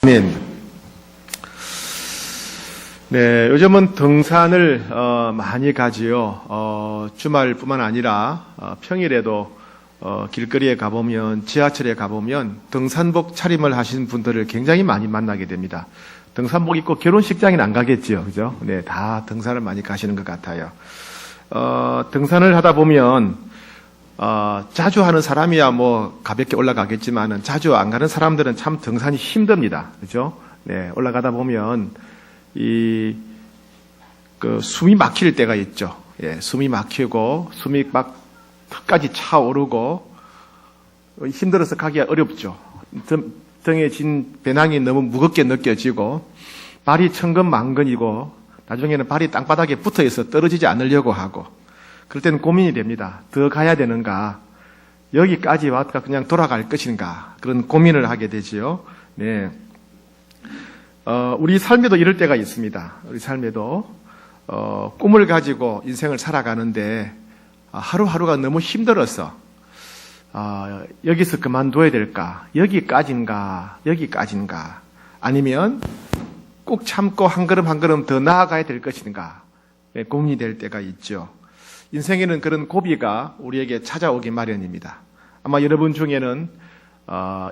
아멘. 네, 요즘은 등산을 많이 가지요. 주말뿐만 아니라 평일에도 길거리에 가보면, 지하철에 가보면 등산복 차림을 하신 분들을 굉장히 많이 만나게 됩니다. 등산복 입고 결혼식장에는 안 가겠죠, 그죠? 네, 다 등산을 많이 가시는 것 같아요. 등산을 하다 보면 자주 하는 사람이야 뭐 가볍게 올라가겠지만은 자주 안 가는 사람들은 참 등산이 힘듭니다. 그죠? 네, 올라가다 보면 숨이 막힐 때가 있죠. 예, 숨이 막히고 숨이 막 턱까지 차오르고 힘들어서 가기가 어렵죠. 등에 진 배낭이 너무 무겁게 느껴지고 발이 천근만근이고 나중에는 발이 땅바닥에 붙어 있어 떨어지지 않으려고 하고 그럴 때는 고민이 됩니다. 더 가야 되는가? 여기까지 왔다 그냥 돌아갈 것인가? 그런 고민을 하게 되지요. 네. 우리 삶에도 이럴 때가 있습니다. 우리 삶에도, 꿈을 가지고 인생을 살아가는데, 하루하루가 너무 힘들어서, 여기서 그만둬야 될까? 여기까지인가? 여기까지인가? 아니면 꼭 참고 한 걸음 한 걸음 더 나아가야 될 것인가? 네, 고민이 될 때가 있죠. 인생에는 그런 고비가 우리에게 찾아오기 마련입니다. 아마 여러분 중에는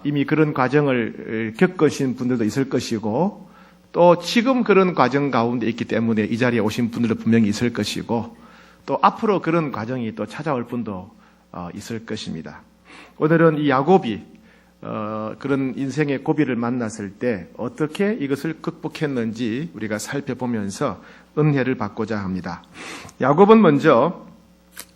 이미 그런 과정을 겪으신 분들도 있을 것이고 또 지금 그런 과정 가운데 있기 때문에 이 자리에 오신 분들도 분명히 있을 것이고 또 앞으로 그런 과정이 또 찾아올 분도 있을 것입니다. 오늘은 이 야곱이 그런 인생의 고비를 만났을 때 어떻게 이것을 극복했는지 우리가 살펴보면서 은혜를 받고자 합니다. 야곱은 먼저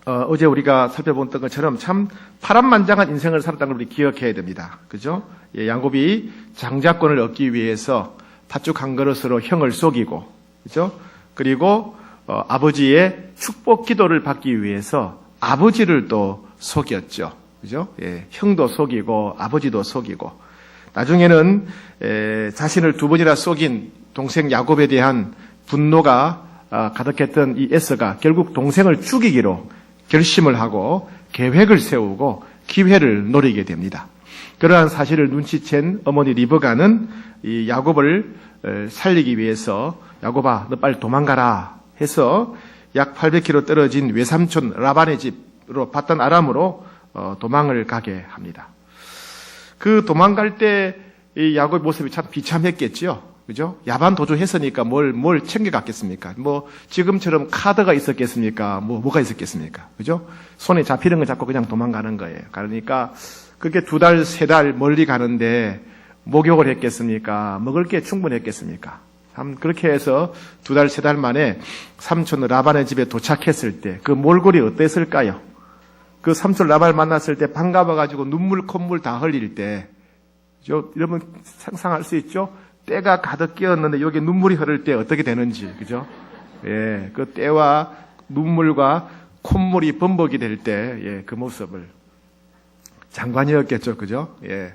어제 우리가 살펴본 것처럼 참 파란만장한 인생을 살았다는 걸 우리 기억해야 됩니다. 그죠? 예, 야곱이 장자권을 얻기 위해서 팥죽 한 그릇으로 형을 속이고, 그죠? 그리고 아버지의 축복 기도를 받기 위해서 아버지를 또 속였죠. 그죠? 예, 형도 속이고 아버지도 속이고 나중에는 자신을 두 번이나 속인 동생 야곱에 대한 분노가 가득했던 이 에서가 결국 동생을 죽이기로 결심을 하고 계획을 세우고 기회를 노리게 됩니다. 그러한 사실을 눈치챈 어머니 리브가는 이 야곱을 살리기 위해서 야곱아 너 빨리 도망가라 해서 약 800km 떨어진 외삼촌 라반의 집으로 바단 아람으로 도망을 가게 합니다. 그 도망갈 때 이 야곱의 모습이 참 비참했겠죠. 그죠? 야반 도주했으니까 뭘 챙겨갔겠습니까? 뭐, 지금처럼 카드가 있었겠습니까? 뭐가 있었겠습니까? 그죠? 손에 잡히는 거 잡고 그냥 도망가는 거예요. 그러니까, 그게 2달, 3달 멀리 가는데, 목욕을 했겠습니까? 먹을 게 충분했겠습니까? 참, 그렇게 해서 2달, 3달 만에 삼촌 라반의 집에 도착했을 때, 그 몰골이 어땠을까요? 그 삼촌 라반을 만났을 때 반가워가지고 눈물, 콧물 다 흘릴 때, 여러분 상상할 수 있죠? 때가 가득 끼었는데 여기 눈물이 흐를 때 어떻게 되는지, 그죠? 예, 그 때와 눈물과 콧물이 범벅이 될 때, 예, 그 모습을. 장관이었겠죠, 그죠? 예.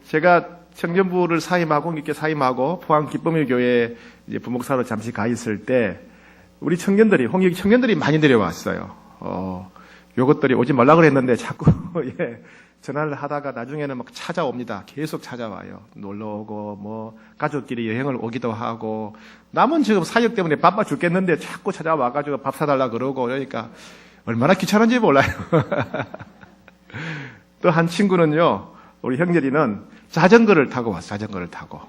제가 청년부를 사임하고, 이렇게 사임하고, 포항 기쁨의 교회에 이제 부목사로 잠시 가 있을 때, 우리 청년들이, 홍익 청년들이 많이 내려왔어요. 요것들이 오지 말라 그랬는데 자꾸, 예. 전화를 하다가 나중에는 막 찾아옵니다. 계속 찾아와요. 놀러 오고, 뭐, 가족끼리 여행을 오기도 하고, 남은 지금 사역 때문에 바빠 죽겠는데 자꾸 찾아와가지고 밥 사달라 그러고, 그러니까 얼마나 귀찮은지 몰라요. 또 한 친구는요, 우리 형제리는 자전거를 타고 왔어요. 자전거를 타고.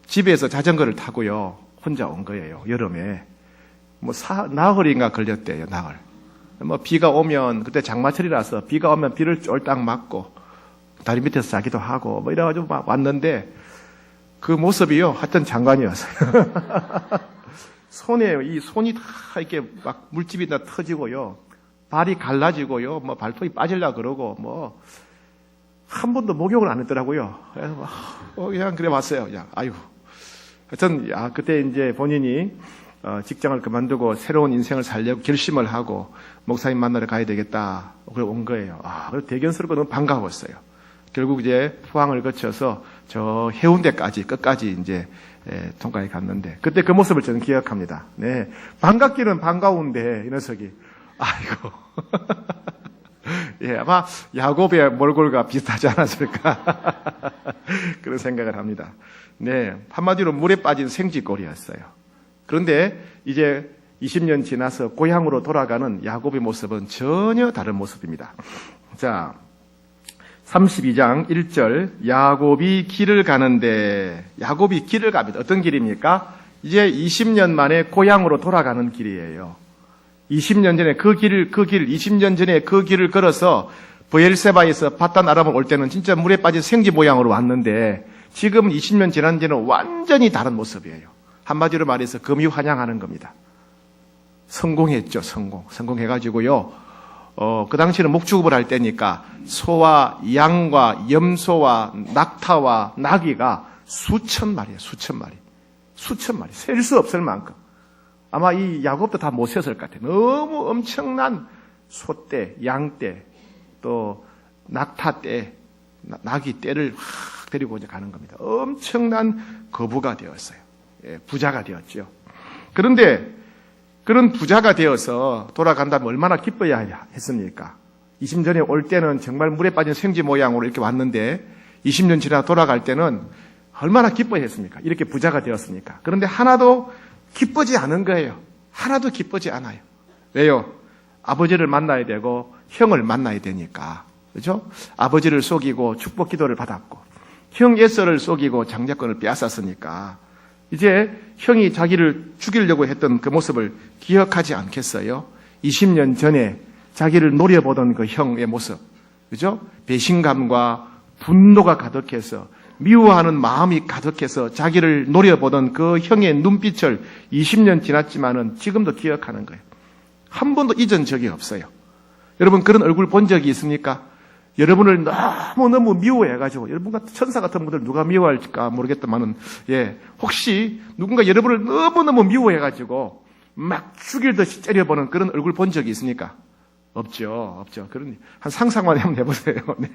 집에서 자전거를 타고요, 혼자 온 거예요. 여름에. 뭐, 나흘인가 걸렸대요, 나흘. 뭐 비가 오면 그때 장마철이라서 비가 오면 비를 쫄딱 맞고 다리 밑에서 자기도 하고 뭐 이래가지고 막 왔는데 그 모습이요 하여튼 장관이었어요. 손이 다 이렇게 막 물집이 다 터지고요 발이 갈라지고요 뭐 발톱이 빠질라 그러고 뭐 한 번도 목욕을 안 했더라고요. 그래서 그냥 그래 왔어요. 그냥 아이고 하여튼 그때 이제 본인이 직장을 그만두고 새로운 인생을 살려고 결심을 하고 목사님 만나러 가야 되겠다. 그래 온 거예요. 그래서 대견스럽고 너무 반가웠어요. 결국 이제 포항을 거쳐서 저 해운대까지 끝까지 이제 통과해 갔는데 그때 그 모습을 저는 기억합니다. 네, 반갑기는 반가운데 이 녀석이 아이고 예, 아마 야곱의 몰골과 비슷하지 않았을까 그런 생각을 합니다. 네, 한마디로 물에 빠진 생쥐꼴이었어요. 그런데 이제 20년 지나서 고향으로 돌아가는 야곱의 모습은 전혀 다른 모습입니다. 자, 32장 1절 야곱이 길을 가는데, 야곱이 길을 갑니다. 어떤 길입니까? 이제 20년 만에 고향으로 돌아가는 길이에요. 20년 전에 20년 전에 그 길을 걸어서 브엘세바에서 바단 아람을 올 때는 진짜 물에 빠진 생쥐 모양으로 왔는데, 지금 20년 지난 뒤는 완전히 다른 모습이에요. 한마디로 말해서 금유환영하는 겁니다. 성공했죠, 성공해가지고요. 그 당시에는 목축업을 할 때니까 소와 양과 염소와 낙타와 나귀가 수천 마리예요, 수천 마리. 셀 수 없을 만큼. 아마 이 야곱도 다 못 셌을 것 같아요. 너무 엄청난 소떼, 양떼, 또 낙타떼, 나귀떼를 확 데리고 이제 가는 겁니다. 엄청난 거부가 되었어요. 예, 부자가 되었죠. 그런데 그런 부자가 되어서 돌아간다면 얼마나 기뻐야 했습니까? 20년 전에 올 때는 정말 물에 빠진 생쥐 모양으로 이렇게 왔는데 20년 지나 돌아갈 때는 얼마나 기뻐야 했습니까? 이렇게 부자가 되었으니까. 그런데 하나도 기쁘지 않은 거예요. 하나도 기쁘지 않아요. 왜요? 아버지를 만나야 되고 형을 만나야 되니까. 그렇죠? 아버지를 속이고 축복 기도를 받았고 형 에서를 속이고 장자권을 빼앗았으니까 이제 형이 자기를 죽이려고 했던 그 모습을 기억하지 않겠어요? 20년 전에 자기를 노려보던 그 형의 모습, 그죠? 배신감과 분노가 가득해서 미워하는 마음이 가득해서 자기를 노려보던 그 형의 눈빛을 20년 지났지만은 지금도 기억하는 거예요. 한 번도 잊은 적이 없어요. 여러분 그런 얼굴 본 적이 있습니까? 여러분을 너무너무 미워해가지고, 여러분 같은 천사 같은 분들 누가 미워할까 모르겠다만은, 예, 혹시 누군가 여러분을 너무너무 미워해가지고 막 죽일 듯이 째려보는 그런 얼굴 본 적이 있습니까? 없죠. 그런, 한 상상만 한번 해보세요. 네.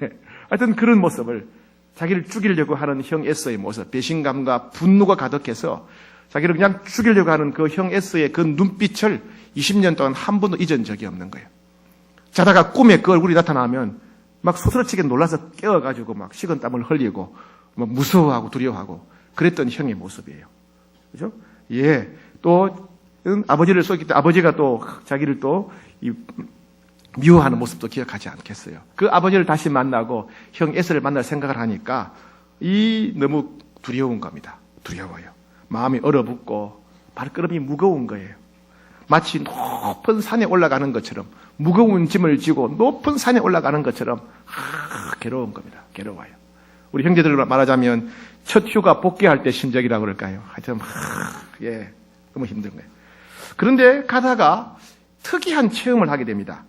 하여튼 그런 모습을, 자기를 죽이려고 하는 형 에서의 모습, 배신감과 분노가 가득해서 자기를 그냥 죽이려고 하는 그 형 에서의 그 눈빛을 20년 동안 한 번도 잊은 적이 없는 거예요. 자다가 꿈에 그 얼굴이 나타나면 막 소스러치게 놀라서 깨어가지고 막 식은땀을 흘리고 막 무서워하고 두려워하고 그랬던 형의 모습이에요. 그죠? 예. 또 아버지를 속였기 때문에 아버지가 또 자기를 또 미워하는 모습도 기억하지 않겠어요. 그 아버지를 다시 만나고 형 에서를 만날 생각을 하니까 너무 두려운 겁니다. 두려워요. 마음이 얼어붙고 발걸음이 무거운 거예요. 마치 높은 산에 올라가는 것처럼, 무거운 짐을 지고 높은 산에 올라가는 것처럼 괴로운 겁니다. 괴로워요. 우리 형제들 말하자면 첫 휴가 복귀할 때 심정이라고 그럴까요? 하여튼 예, 너무 힘든 거예요. 그런데 가다가 특이한 체험을 하게 됩니다.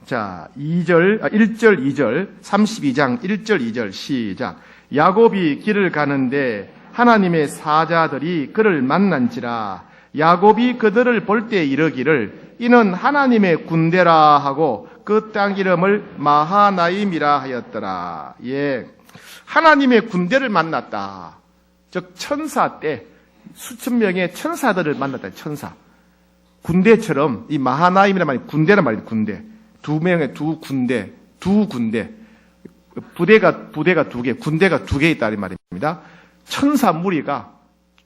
자, 1절, 2절, 32장 1절, 2절 시작. 야곱이 길을 가는데 하나님의 사자들이 그를 만난지라. 야곱이 그들을 볼 때 이르기를 이는 하나님의 군대라 하고 그 땅 이름을 마하나임이라 하였더라. 예, 하나님의 군대를 만났다. 즉 천사 때 수천 명의 천사들을 만났다. 천사. 군대처럼 이 마하나임이란 말이 군대란 말이에요. 군대. 두 명의 두 군대. 부대가 두 개, 군대가 두 개 있다 이 말입니다. 천사 무리가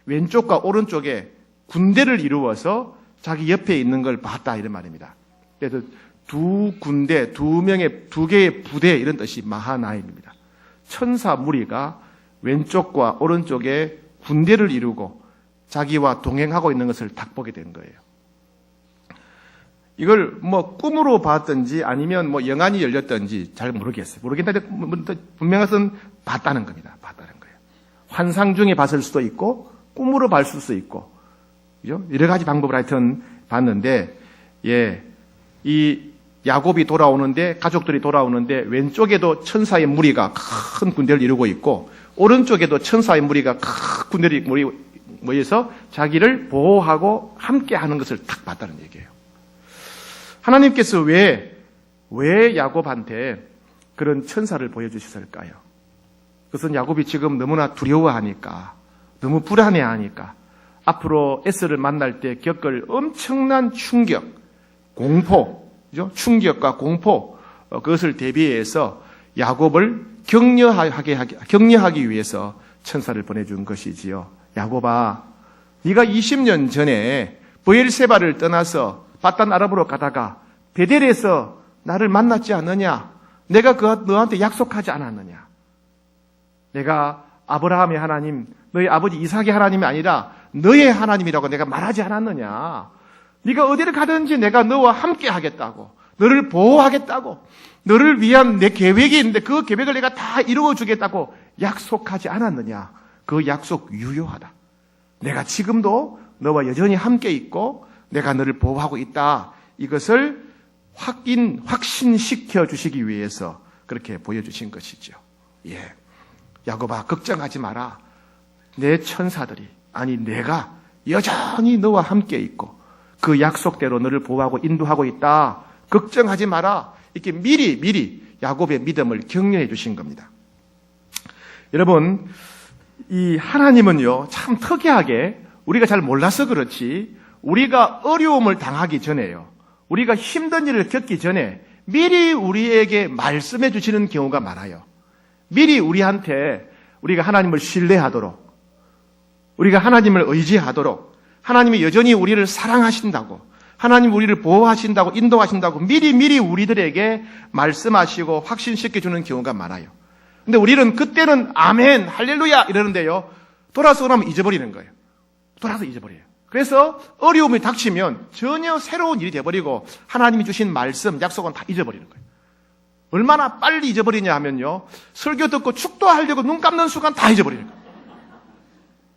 왼쪽과 오른쪽에 군대를 이루어서 자기 옆에 있는 걸 봤다 이런 말입니다. 그래서 두 군대, 두 개의 부대 이런 뜻이 마하나임입니다. 천사 무리가 왼쪽과 오른쪽에 군대를 이루고 자기와 동행하고 있는 것을 딱 보게 된 거예요. 이걸 뭐 꿈으로 봤든지 아니면 뭐 영안이 열렸든지 잘 모르겠어요. 모르겠는데 분명한 것은 봤다는 겁니다. 봤다는 거예요. 환상 중에 봤을 수도 있고 꿈으로 봤을 수도 있고, 그죠? 여러 가지 방법을 하여튼 봤는데, 예, 이 야곱이 돌아오는데, 가족들이 돌아오는데, 왼쪽에도 천사의 무리가 큰 군대를 이루고 있고, 오른쪽에도 천사의 무리가 큰 군대를 모여서 자기를 보호하고 함께 하는 것을 딱 봤다는 얘기예요. 하나님께서 왜 야곱한테 그런 천사를 보여주셨을까요? 그것은 야곱이 지금 너무나 두려워하니까, 너무 불안해하니까, 앞으로 에서를 만날 때 겪을 엄청난 충격, 공포, 그죠? 충격과 공포, 그것을 대비해서 야곱을 격려하기 위해서 천사를 보내준 것이지요. 야곱아, 네가 20년 전에 브엘세바를 떠나서 바단 아람으로 가다가 베델에서 나를 만났지 않느냐? 내가 너한테 약속하지 않았느냐? 내가 아브라함의 하나님, 너희 아버지 이삭의 하나님이 아니라 너의 하나님이라고 내가 말하지 않았느냐? 네가 어디를 가든지 내가 너와 함께 하겠다고, 너를 보호하겠다고, 너를 위한 내 계획이 있는데 그 계획을 내가 다 이루어 주겠다고 약속하지 않았느냐? 그 약속 유효하다. 내가 지금도 너와 여전히 함께 있고 내가 너를 보호하고 있다. 이것을 확신시켜 주시기 위해서 그렇게 보여주신 것이죠. 예. 야곱아, 걱정하지 마라. 내 천사들이, 아니 내가 여전히 너와 함께 있고 그 약속대로 너를 보호하고 인도하고 있다. 걱정하지 마라. 이렇게 미리 야곱의 믿음을 격려해 주신 겁니다. 여러분, 이 하나님은요, 참 특이하게 우리가 잘 몰라서 그렇지 우리가 어려움을 당하기 전에요, 우리가 힘든 일을 겪기 전에 미리 우리에게 말씀해 주시는 경우가 많아요. 미리 우리한테 우리가 하나님을 신뢰하도록, 우리가 하나님을 의지하도록, 하나님이 여전히 우리를 사랑하신다고, 하나님 우리를 보호하신다고, 인도하신다고 미리 우리들에게 말씀하시고 확신시켜주는 경우가 많아요. 근데 우리는 그때는 아멘, 할렐루야 이러는데요, 돌아서 나면 잊어버리는 거예요. 돌아서 잊어버려요. 그래서 어려움이 닥치면 전혀 새로운 일이 돼버리고 하나님이 주신 말씀, 약속은 다 잊어버리는 거예요. 얼마나 빨리 잊어버리냐 하면요, 설교 듣고 축도하려고 눈 감는 순간 다 잊어버리는 거예요.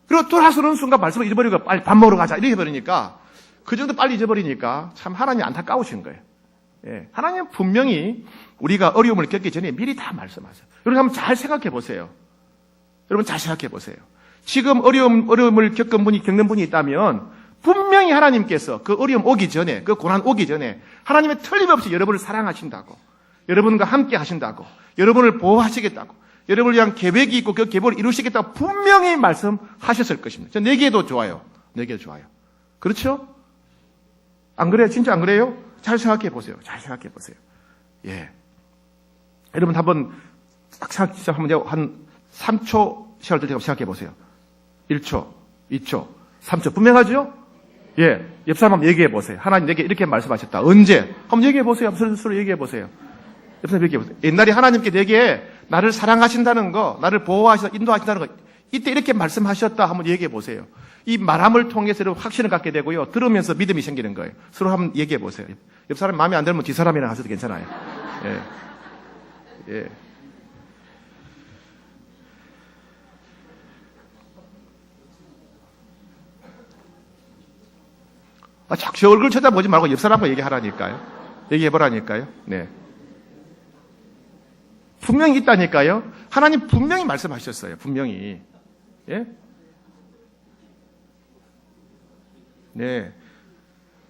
그리고 돌아서는 순간 말씀을 잊어버리고 빨리 밥 먹으러 가자 이렇게 해버리니까, 그 정도 빨리 잊어버리니까 참 하나님이 안타까우신 거예요. 예, 하나님은 분명히 우리가 어려움을 겪기 전에 미리 다 말씀하세요. 여러분 한번 잘 생각해 보세요. 여러분 잘 생각해 보세요. 지금 어려움을 겪는 분이 있다면 분명히 하나님께서 그 어려움 오기 전에, 그 고난 오기 전에 하나님의 틀림없이 여러분을 사랑하신다고, 여러분과 함께 하신다고, 여러분을 보호하시겠다고, 여러분을 위한 계획이 있고 그 계획을 이루시겠다고 분명히 말씀하셨을 것입니다. 저 내게도 좋아요. 내게도 좋아요. 그렇죠? 안 그래요? 진짜 안 그래요? 잘 생각해 보세요. 잘 생각해 보세요. 예. 여러분 한번 딱 생각하면 한 3초 시간을 들 때까지 생각해 보세요. 1초, 2초, 3초. 분명하죠? 예. 옆 사람 한번 얘기해 보세요. 하나님 내게 이렇게 말씀하셨다. 언제? 한번 얘기해 보세요. 서로 얘기해 보세요. 옆 사람 얘기해 보세요. 옛날에 하나님께 내게 나를 사랑하신다는 거, 나를 보호하시다, 인도하신다는 거, 이때 이렇게 말씀하셨다. 한번 얘기해 보세요. 이 말함을 통해서 확신을 갖게 되고요, 들으면서 믿음이 생기는 거예요. 서로 한번 얘기해 보세요. 옆 사람이 마음에 안 들면 뒷사람이랑 하셔도 괜찮아요. 예. 예. 자꾸 제 얼굴 쳐다보지 말고 옆 사람과 얘기하라니까요. 얘기해보라니까요. 네. 분명히 있다니까요. 하나님 분명히 말씀하셨어요. 분명히. 예? 네.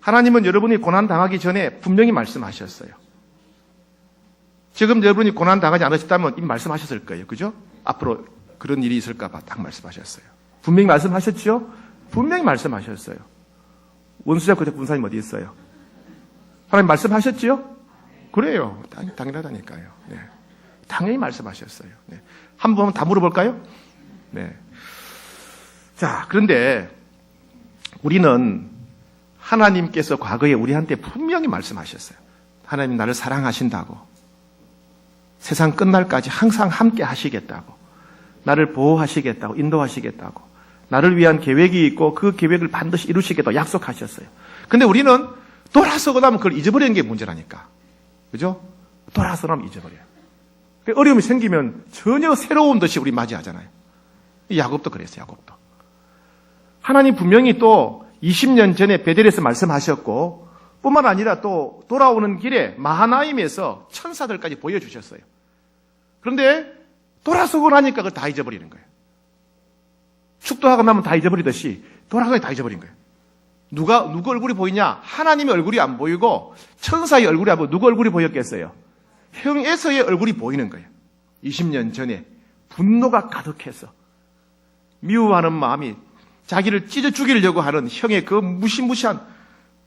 하나님은 여러분이 고난 당하기 전에 분명히 말씀하셨어요. 지금 여러분이 고난 당하지 않으셨다면 이미 말씀하셨을 거예요. 그죠? 앞으로 그런 일이 있을까봐 딱 말씀하셨어요. 분명히 말씀하셨죠? 분명히 말씀하셨어요. 원수자 그대 군사님 어디 있어요? 하나님 말씀하셨지요? 그래요. 당연하다니까요. 네. 당연히 말씀하셨어요. 네. 한번 다 물어볼까요? 네. 자, 그런데 우리는 하나님께서 과거에 우리한테 분명히 말씀하셨어요. 하나님 나를 사랑하신다고, 세상 끝날까지 항상 함께 하시겠다고, 나를 보호하시겠다고, 인도하시겠다고, 나를 위한 계획이 있고 그 계획을 반드시 이루시겠다고 약속하셨어요. 근데 우리는 돌아서고 나면 그걸 잊어버리는 게 문제라니까. 그죠? 돌아서 나면 잊어버려요. 어려움이 생기면 전혀 새로운 듯이 우리 맞이하잖아요. 야곱도 그랬어요. 야곱도. 하나님 분명히 또 20년 전에 베델에서 말씀하셨고, 뿐만 아니라 또 돌아오는 길에 마하나임에서 천사들까지 보여주셨어요. 그런데 돌아서고 나니까 그걸 다 잊어버리는 거예요. 축도하고 나면 다 잊어버리듯이 돌아가니 다 잊어버린 거예요. 누구 얼굴이 보이냐? 하나님의 얼굴이 안 보이고 천사의 얼굴이 안 보이고 누구 얼굴이 보였겠어요? 형 에서의 얼굴이 보이는 거예요. 20년 전에 분노가 가득해서 미워하는 마음이 자기를 찢어 죽이려고 하는 형의 그 무시무시한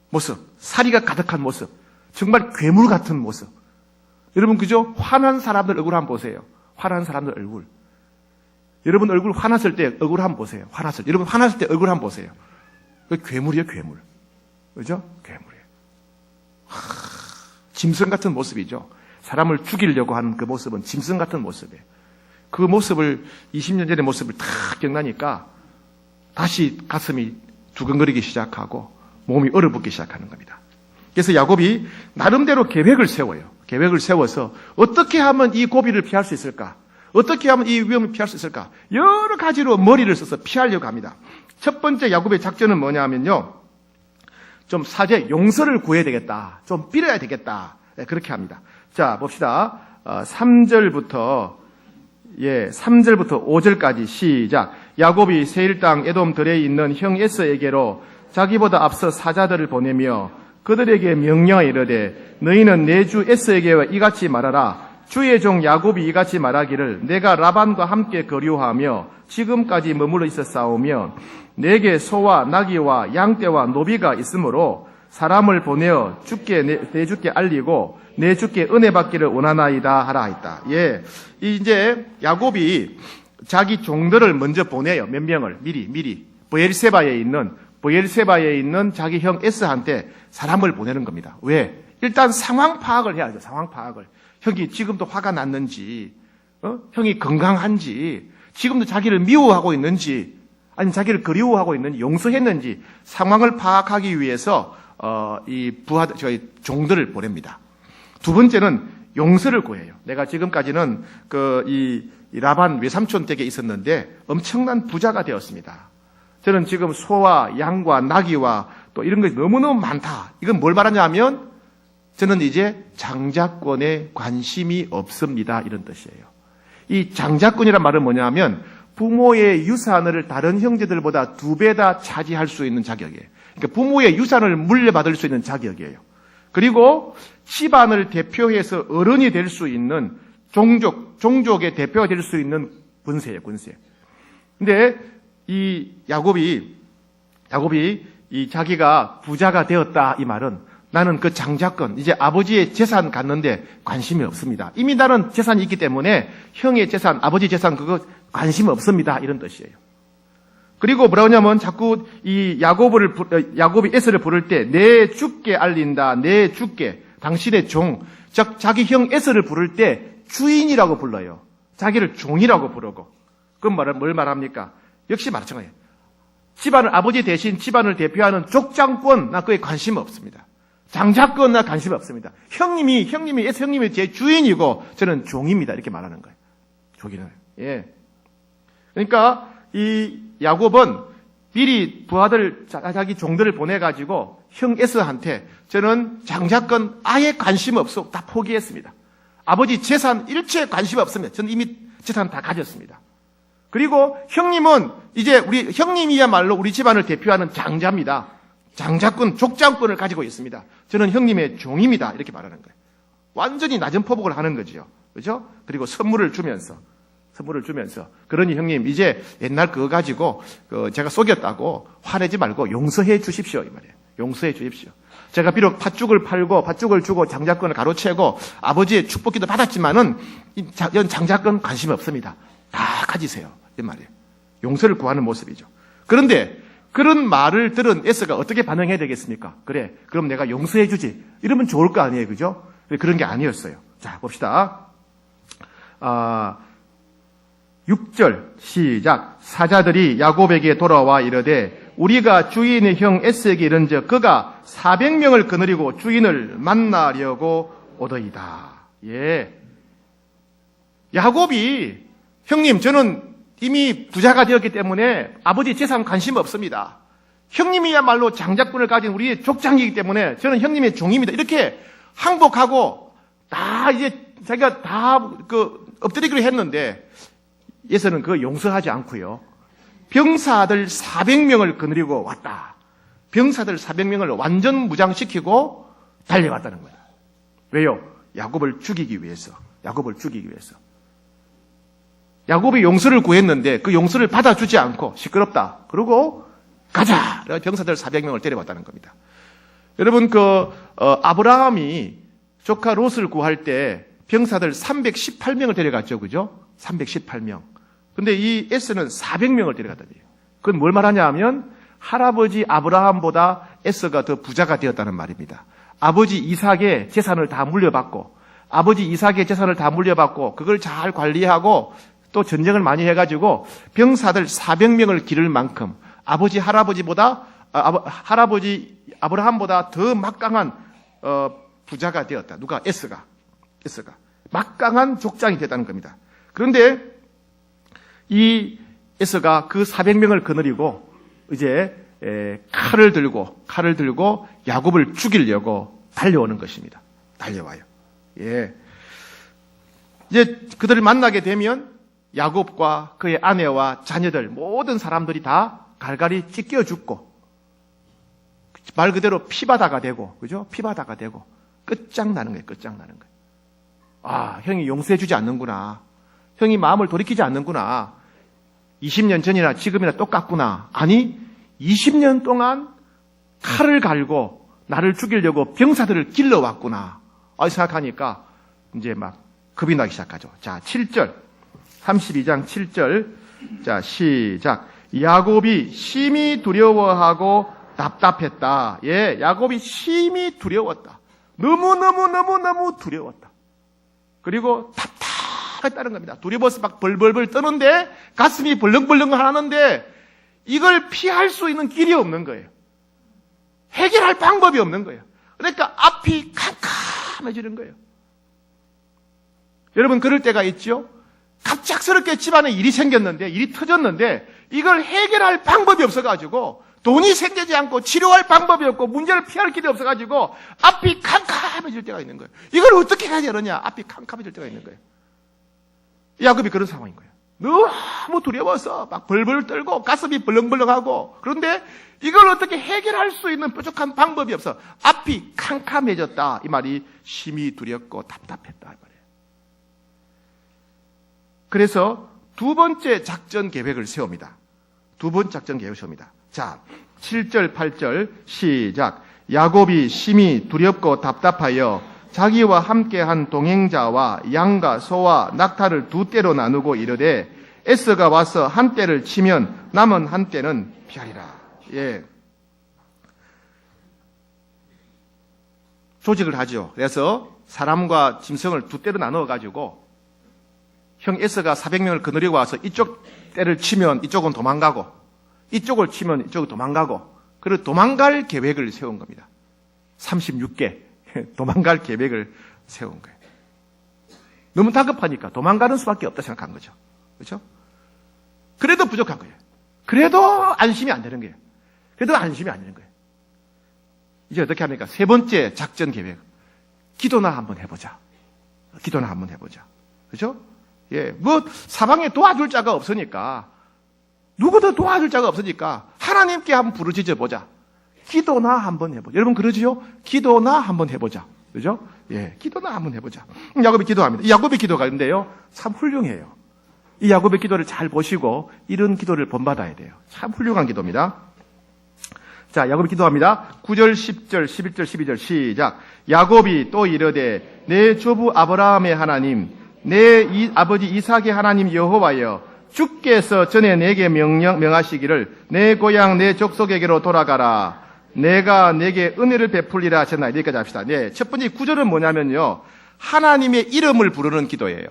모습, 사리가 가득한 모습, 정말 괴물 같은 모습, 여러분 그죠? 화난 사람들 얼굴 한번 보세요. 화난 사람들 얼굴. 여러분 얼굴 화났을 때 얼굴 한번 보세요. 여러분 화났을 때 얼굴 한번 보세요. 그 괴물이에요, 괴물. 그죠? 괴물이에요. 짐승 같은 모습이죠. 사람을 죽이려고 하는 그 모습은 짐승 같은 모습이에요. 그 모습을 20년 전의 모습을 딱 기억나니까 다시 가슴이 두근거리기 시작하고 몸이 얼어붙기 시작하는 겁니다. 그래서 야곱이 나름대로 계획을 세워요. 계획을 세워서 어떻게 하면 이 고비를 피할 수 있을까? 어떻게 하면 이 위험을 피할 수 있을까? 여러 가지로 머리를 써서 피하려고 합니다. 첫 번째 야곱의 작전은 뭐냐면요. 좀 사죄, 용서를 구해야 되겠다. 좀 빌어야 되겠다. 네, 그렇게 합니다. 자, 봅시다. 3절부터 5절까지 시작. 야곱이 세일 땅 에돔 들에 있는 형 에서에게로 자기보다 앞서 사자들을 보내며 그들에게 명령하여 이르되 너희는 내 주 에서에게 이같이 말하라. 주의 종 야곱이 이같이 말하기를 내가 라반과 함께 거류하며 지금까지 머물러 있었사오며 내게 소와 나귀와 양떼와 노비가 있으므로 사람을 보내어 내 주께 알리고 내 주께 은혜 받기를 원하나이다 하라 했다. 예, 이제 야곱이 자기 종들을 먼저 보내요. 몇 명을 미리 브엘세바에 있는 자기 형 에스한테 사람을 보내는 겁니다. 왜? 일단 상황 파악을 해야죠. 상황 파악을. 형이 지금도 화가 났는지, 형이 건강한지, 지금도 자기를 미워하고 있는지, 아니면 자기를 그리워하고 있는지, 용서했는지 상황을 파악하기 위해서 저희 종들을 보냅니다. 두 번째는 용서를 구해요. 내가 지금까지는 이 라반 외삼촌 댁에 있었는데 엄청난 부자가 되었습니다. 저는 지금 소와 양과 나귀와 또 이런 것이 너무너무 많다. 이건 뭘 말하냐면 저는 이제 장자권에 관심이 없습니다. 이런 뜻이에요. 이 장자권이란 말은 뭐냐면 부모의 유산을 다른 형제들보다 2배 다 차지할 수 있는 자격이에요. 그러니까 부모의 유산을 물려받을 수 있는 자격이에요. 그리고 집안을 대표해서 어른이 될 수 있는 종족의 대표가 될 수 있는 권세예요, 권세. 근데 이 야곱이 이 자기가 부자가 되었다 이 말은 나는 그 장자권, 이제 아버지의 재산 갖는데 관심이 없습니다. 이미 나는 재산이 있기 때문에 형의 재산, 아버지 재산 그거 관심 없습니다. 이런 뜻이에요. 그리고 뭐라고 하냐면 자꾸 이 야곱이 에서를 부를 때 내 주께 알린다. 내 주께 당신의 종. 즉 자기 형 에서를 부를 때 주인이라고 불러요. 자기를 종이라고 부르고. 그럼 뭘 말합니까? 역시 마찬가지예요. 아버지 대신 집안을 대표하는 족장권 나 그에 관심 없습니다. 장자권 나 관심 없습니다. 형님이 제 주인이고 저는 종입니다. 이렇게 말하는 거예요. 종이는. 예. 그러니까 이 야곱은 미리 부하들 자기 종들을 보내가지고 형 에서한테 저는 장자권 아예 관심 없어 다 포기했습니다. 아버지 재산 일체 관심 없습니다. 저는 이미 재산 다 가졌습니다. 그리고 형님은 이제 우리 형님이야말로 우리 집안을 대표하는 장자입니다. 장자권, 족장권을 가지고 있습니다. 저는 형님의 종입니다. 이렇게 말하는 거예요. 완전히 낮은 포복을 하는 거죠. 그죠? 그리고 선물을 주면서. 그러니 형님, 이제 옛날 그거 가지고, 제가 속였다고 화내지 말고 용서해 주십시오. 이 말이에요. 용서해 주십시오. 제가 비록 팥죽을 팔고, 팥죽을 주고 장자권을 가로채고, 아버지의 축복기도 받았지만은, 장자권 관심 없습니다. 다 가지세요. 이 말이에요. 용서를 구하는 모습이죠. 그런데, 그런 말을 들은 에서가 어떻게 반응해야 되겠습니까? 그래, 그럼 내가 용서해 주지. 이러면 좋을 거 아니에요. 그죠? 그런 게 아니었어요. 자, 봅시다. 6절 시작. 사자들이 야곱에게 돌아와 이르되 우리가 주인의 형 에스에게 이른즉 그가 400명을 거느리고 주인을 만나려고 오더이다. 예. 야곱이 형님 저는 이미 부자가 되었기 때문에 아버지 재산 관심 없습니다. 형님이야말로 장자권을 가진 우리의 족장이기 때문에 저는 형님의 종입니다. 이렇게 항복하고 다 이제 자기가 다 엎드리기로 했는데 예서는 그거 용서하지 않고요. 병사들 400명을 거느리고 왔다. 병사들 400명을 완전 무장시키고 달려왔다는 거예요. 왜요? 야곱을 죽이기 위해서. 야곱이 용서를 구했는데 그 용서를 받아주지 않고 시끄럽다. 그러고 가자. 병사들 400명을 데려왔다는 겁니다. 여러분 아브라함이 조카 롯을 구할 때 병사들 318명을 데려갔죠. 그죠? 318명. 근데 이 에스는 400명을 데려갔다는 거예요. 그건 뭘 말하냐 하면 할아버지 아브라함보다 에스가 더 부자가 되었다는 말입니다. 아버지 이삭의 재산을 다 물려받고 그걸 잘 관리하고 또 전쟁을 많이 해가지고 병사들 400명을 기를 만큼 아버지 아브라함보다 더 막강한 부자가 되었다. 누가? 에스가 막강한 족장이 됐다는 겁니다. 그런데 이 에스가 그 400명을 거느리고 이제 칼을 들고 야곱을 죽이려고 달려오는 것입니다. 달려와요. 예. 이제 그들을 만나게 되면 야곱과 그의 아내와 자녀들 모든 사람들이 다 갈갈이 찢겨 죽고 말 그대로 피바다가 되고, 그죠? 피바다가 되고 끝장나는 거예요. 아, 형이 용서해 주지 않는구나. 형이 마음을 돌이키지 않는구나. 20년 전이나 지금이나 똑같구나. 아니, 20년 동안 칼을 갈고 나를 죽이려고 병사들을 길러왔구나. 생각하니까 이제 막 겁이 나기 시작하죠. 자, 7절. 32장 7절. 자, 시작. 야곱이 심히 두려워하고 답답했다. 예, 야곱이 심히 두려웠다. 너무 두려웠다. 그리고 답답했다는 겁니다. 두려워서 막 벌벌벌 떠는데 가슴이 벌렁벌렁 하는데 이걸 피할 수 있는 길이 없는 거예요. 해결할 방법이 없는 거예요. 그러니까 앞이 캄캄해지는 거예요. 여러분 그럴 때가 있죠? 갑작스럽게 집안에 일이 터졌는데 이걸 해결할 방법이 없어가지고 돈이 생기지 않고 치료할 방법이 없고 문제를 피할 길이 없어가지고 앞이 캄캄해질 때가 있는 거예요. 이걸 어떻게 해야 되느냐? 앞이 캄캄해질 때가 있는 거예요. 야곱이 그런 상황인 거예요. 너무 두려워서 막 벌벌 떨고 가슴이 벌렁벌렁하고 그런데 이걸 어떻게 해결할 수 있는 뾰족한 방법이 없어. 앞이 캄캄해졌다. 이 말이 심히 두렵고 답답했다. 이 말이에요. 그래서 두 번째 작전 계획을 세웁니다. 자, 7절, 8절 시작. 야곱이 심히 두렵고 답답하여 자기와 함께한 동행자와 양과 소와 낙타를 두 떼로 나누고 이르되 에서가 와서 한 떼를 치면 남은 한 떼는 피하리라. 예. 조직을 하죠. 그래서 사람과 짐승을 두 떼로 나누어 가지고 형 에서가 400명을 거느리고 와서 이쪽 떼를 치면 이쪽은 도망가고 이쪽을 치면 이쪽은 도망가고 그리고 도망갈 계획을 세운 겁니다. 36개 도망갈 계획을 세운 거예요. 너무 다급하니까 도망가는 수밖에 없다 생각한 거죠. 그렇죠? 그래도 부족한 거예요. 그래도 안심이 안 되는 거예요. 이제 어떻게 합니까? 세 번째 작전 계획. 기도나 한번 해보자. 그렇죠? 예, 사방에 도와줄 자가 없으니까 누구도 도와줄 자가 없으니까 하나님께 한번 부르짖어 보자. 기도나 한번 해보자. 여러분 그러지요? 기도나 한번 해보자. 그죠? 예, 기도나 한번 해보자. 야곱이 기도합니다. 이 야곱의 기도가 있는데요, 참 훌륭해요. 이 야곱의 기도를 잘 보시고 이런 기도를 본받아야 돼요. 참 훌륭한 기도입니다. 자, 야곱이 기도합니다. 9절, 10절, 11절, 12절 시작. 야곱이 또 이르되 내 조부 아브라함의 하나님, 내 아버지 이삭의 하나님 여호와여, 주께서 전에 내게 명하시기를 내 고향 내 족속에게로 돌아가라. 내가 내게 은혜를 베풀리라 하셨나요? 여기까지 합시다. 네, 첫 번째 구절은 뭐냐면요, 하나님의 이름을 부르는 기도예요.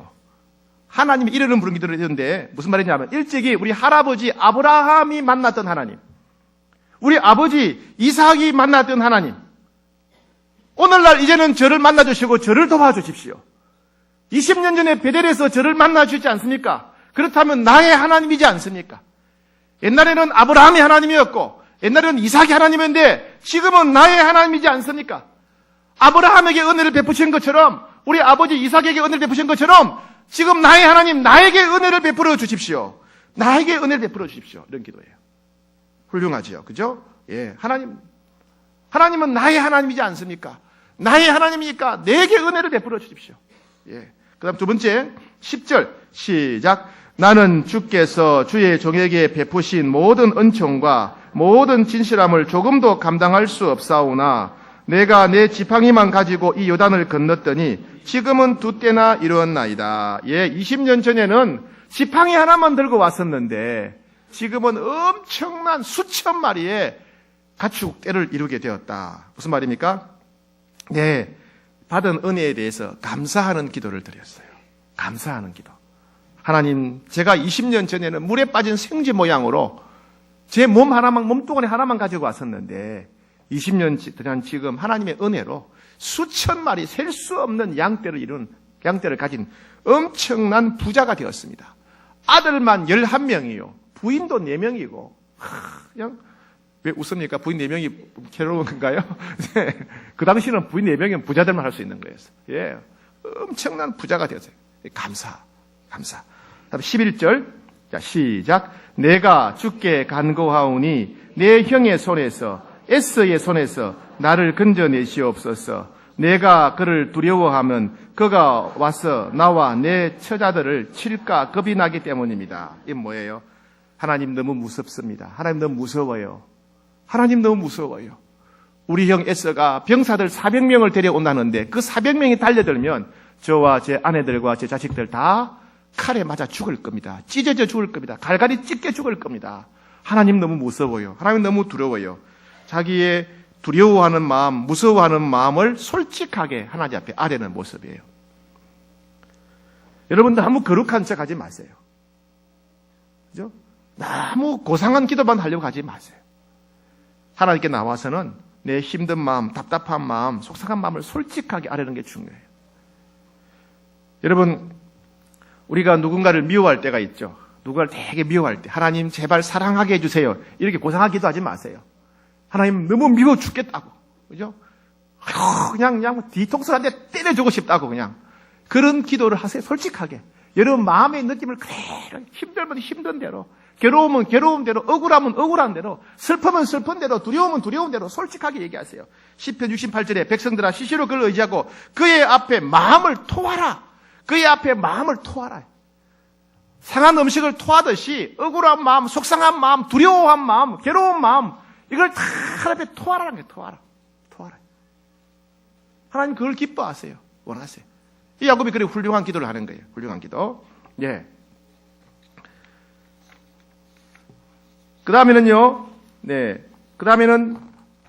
하나님의 이름을 부르는 기도를 했는데 무슨 말이냐면 일찍이 우리 할아버지 아브라함이 만났던 하나님, 우리 아버지 이삭이 만났던 하나님, 오늘날 이제는 저를 만나주시고 저를 도와주십시오. 20년 전에 베델에서 저를 만나주지 않습니까? 그렇다면 나의 하나님이지 않습니까? 옛날에는 아브라함의 하나님이었고 옛날에는 이삭의 하나님인데 지금은 나의 하나님이지 않습니까? 아브라함에게 은혜를 베푸신 것처럼 우리 아버지 이삭에게 은혜를 베푸신 것처럼 지금 나의 하나님 나에게 은혜를 베풀어 주십시오. 나에게 은혜를 베풀어 주십시오. 이런 기도예요. 훌륭하지요. 그죠? 예, 하나님은 나의 하나님이지 않습니까? 나의 하나님이니까 내게 은혜를 베풀어 주십시오. 예. 그 다음 두 번째 10절 시작. 나는 주께서 주의 종에게 베푸신 모든 은총과 모든 진실함을 조금도 감당할 수 없사오나 내가 내 지팡이만 가지고 이 요단을 건넜더니 지금은 두 때나 이루었나이다. 예, 20년 전에는 지팡이 하나만 들고 왔었는데 지금은 엄청난 수천 마리의 가축 떼를 이루게 되었다. 무슨 말입니까? 네, 받은 은혜에 대해서 감사하는 기도를 드렸어요. 감사하는 기도. 하나님, 제가 20년 전에는 물에 빠진 생쥐 모양으로 제 몸뚱아리 하나만 가지고 왔었는데 20년 지난 지금 하나님의 은혜로 수천 마리 셀 수 없는 양떼를 가진 엄청난 부자가 되었습니다. 아들만 11명이요. 부인도 4명이고. 그냥 왜 웃습니까? 부인 4명이 괴로운 건가요? 네. 그 당시는 부인 4명이면 부자들만 할 수 있는 거였어요. 예. 엄청난 부자가 되었어요. 감사. 다음 11절. 자, 시작. 내가 주께 간구하오니 내 형의 손에서 에서의 손에서 나를 건져내시옵소서. 내가 그를 두려워하면 그가 와서 나와 내 처자들을 칠까 겁이 나기 때문입니다. 이게 뭐예요? 하나님 너무 무섭습니다. 하나님 너무 무서워요. 하나님 너무 무서워요. 우리 형 에서가 병사들 400명을 데려온다는데 그 400명이 달려들면 저와 제 아내들과 제 자식들 다 칼에 맞아 죽을 겁니다. 찢어져 죽을 겁니다. 갈갈이 찢겨 죽을 겁니다. 하나님 너무 무서워요. 하나님 너무 두려워요. 자기의 두려워하는 마음, 무서워하는 마음을 솔직하게 하나님 앞에 아뢰는 모습이에요. 여러분들 너무 거룩한 척 하지 마세요. 그죠? 너무 고상한 기도만 하려고 하지 마세요. 하나님께 나와서는 내 힘든 마음, 답답한 마음, 속상한 마음을 솔직하게 아뢰는 게 중요해요. 여러분, 우리가 누군가를 미워할 때가 있죠. 누군가를 되게 미워할 때 하나님 제발 사랑하게 해주세요. 이렇게 고상하게 기도하지 마세요. 하나님 너무 미워 죽겠다고. 그죠? 그냥 뒤통수 한 대 때려주고 싶다고 그냥. 그런 기도를 하세요. 솔직하게. 여러분 마음의 느낌을 그대로 힘들면 힘든 대로, 괴로우면 괴로운 대로, 억울하면 억울한 대로, 슬프면 슬픈 대로, 두려우면 두려운 대로 솔직하게 얘기하세요. 시편 68절에 백성들아 시시로 그를 의지하고 그의 앞에 마음을 토하라. 그의 앞에 마음을 토하라. 상한 음식을 토하듯이 억울한 마음, 속상한 마음, 두려워한 마음, 괴로운 마음 이걸 다 하나님 앞에 토하라는 거예요. 토하라. 하나님 그걸 기뻐하세요. 원하세요. 이 야곱이 그렇게 훌륭한 기도를 하는 거예요. 훌륭한 기도. 예. 그 다음에는요. 네. 그 다음에는